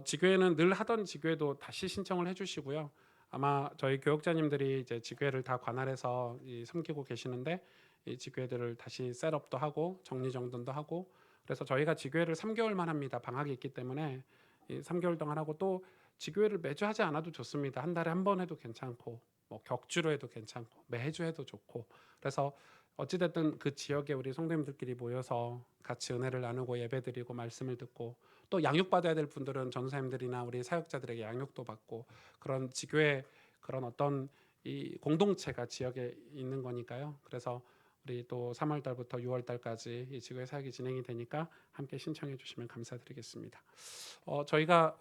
지교회는 늘 하던 지교회도 다시 신청을 해주시고요. 아마 저희 교육자님들이 이제 지교회를 다 관할해서 섬기고 계시는데, 이 지교회들을 다시 셋업도 하고 정리정돈도 하고, 그래서 저희가 지교회를 3개월만 합니다. 방학이 있기 때문에 이 3개월 동안 하고, 또 지교회를 매주 하지 않아도 좋습니다. 한 달에 한 번 해도 괜찮고, 뭐 격주로 해도 괜찮고, 매주 해도 좋고, 그래서 어찌됐든 그 지역에 우리 성도님들끼리 모여서 같이 은혜를 나누고 예배드리고 말씀을 듣고, 또 양육받아야 될 분들은 전도사님들이나 우리 사역자들에게 양육도 받고 그런 지교의 그런 어떤 이 공동체가 지역에 있는 거니까요. 그래서 우리 또 3월 달부터 6월 달까지 이 지교의 사역이 진행이 되니까 함께 신청해 주시면 감사드리겠습니다. 저희가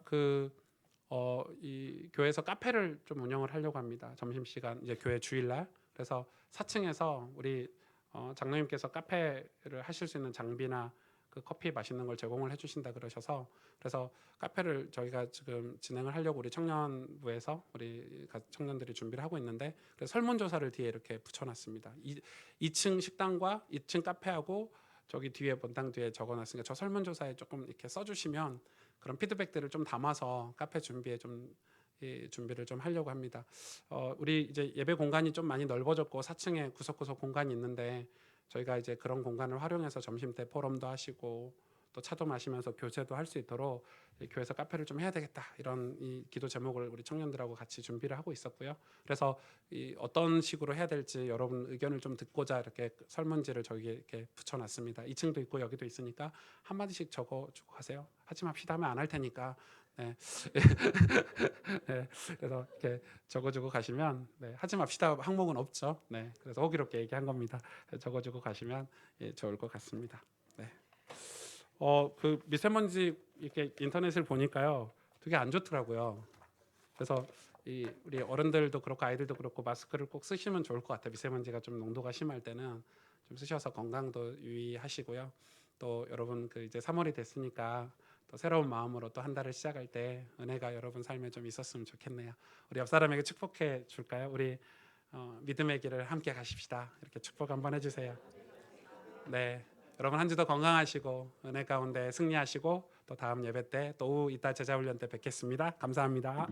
이 교회에서 카페를 좀 운영을 하려고 합니다. 점심시간 이제 교회 주일날. 그래서 4층에서 우리 장로님께서 카페를 하실 수 있는 장비나 그 커피 맛있는 걸 제공을 해주신다 그러셔서 그래서 카페를 저희가 지금 진행을 하려고 우리 청년부에서 우리 청년들이 준비를 하고 있는데 그래서 설문조사를 뒤에 이렇게 붙여놨습니다. 2층 식당과 2층 카페하고 저기 뒤에 본당 뒤에 적어놨으니까 저 설문조사에 조금 이렇게 써주시면 그런 피드백들을 좀 담아서 카페 준비에 좀 준비를 좀 하려고 합니다. 우리 이제 예배 공간이 좀 많이 넓어졌고 4층에 구석구석 공간이 있는데 저희가 이제 그런 공간을 활용해서 점심 때 포럼도 하시고 또 차도 마시면서 교제도 할 수 있도록 교회에서 카페를 좀 해야 되겠다 이런 이 기도 제목을 우리 청년들하고 같이 준비를 하고 있었고요. 그래서 이 어떤 식으로 해야 될지 여러분 의견을 좀 듣고자 이렇게 설문지를 저기에 이렇게 붙여놨습니다. 2층도 있고 여기도 있으니까 한 마디씩 적어주고 가세요. 하지 맙시다 하면 안 할 테니까. 네. 네, 그래서 이렇게 적어주고 가시면 하지 맙시다 항목은 없죠. 네, 그래서 호기롭게 얘기한 겁니다. 적어주고 가시면 좋을 것 같습니다. 네. 그 미세먼지 이렇게 인터넷을 보니까요, 되게 안 좋더라고요. 그래서 우리 어른들도 그렇고 아이들도 그렇고 마스크를 꼭 쓰시면 좋을 것 같아요. 미세먼지가 좀 농도가 심할 때는 좀 쓰셔서 건강도 유의하시고요. 또 여러분 그 이제 3월이 됐으니까 또 새로운 마음으로 또 한 달을 시작할 때 은혜가 여러분 삶에 좀 있었으면 좋겠네요. 우리 옆 사람에게 축복해 줄까요? 우리 믿음의 길을 함께 가십시다. 이렇게 축복 한번 해주세요. 네, 여러분 한 주도 건강하시고 은혜 가운데 승리하시고 또 다음 예배 때 또 이따 제자훈련 때 뵙겠습니다. 감사합니다.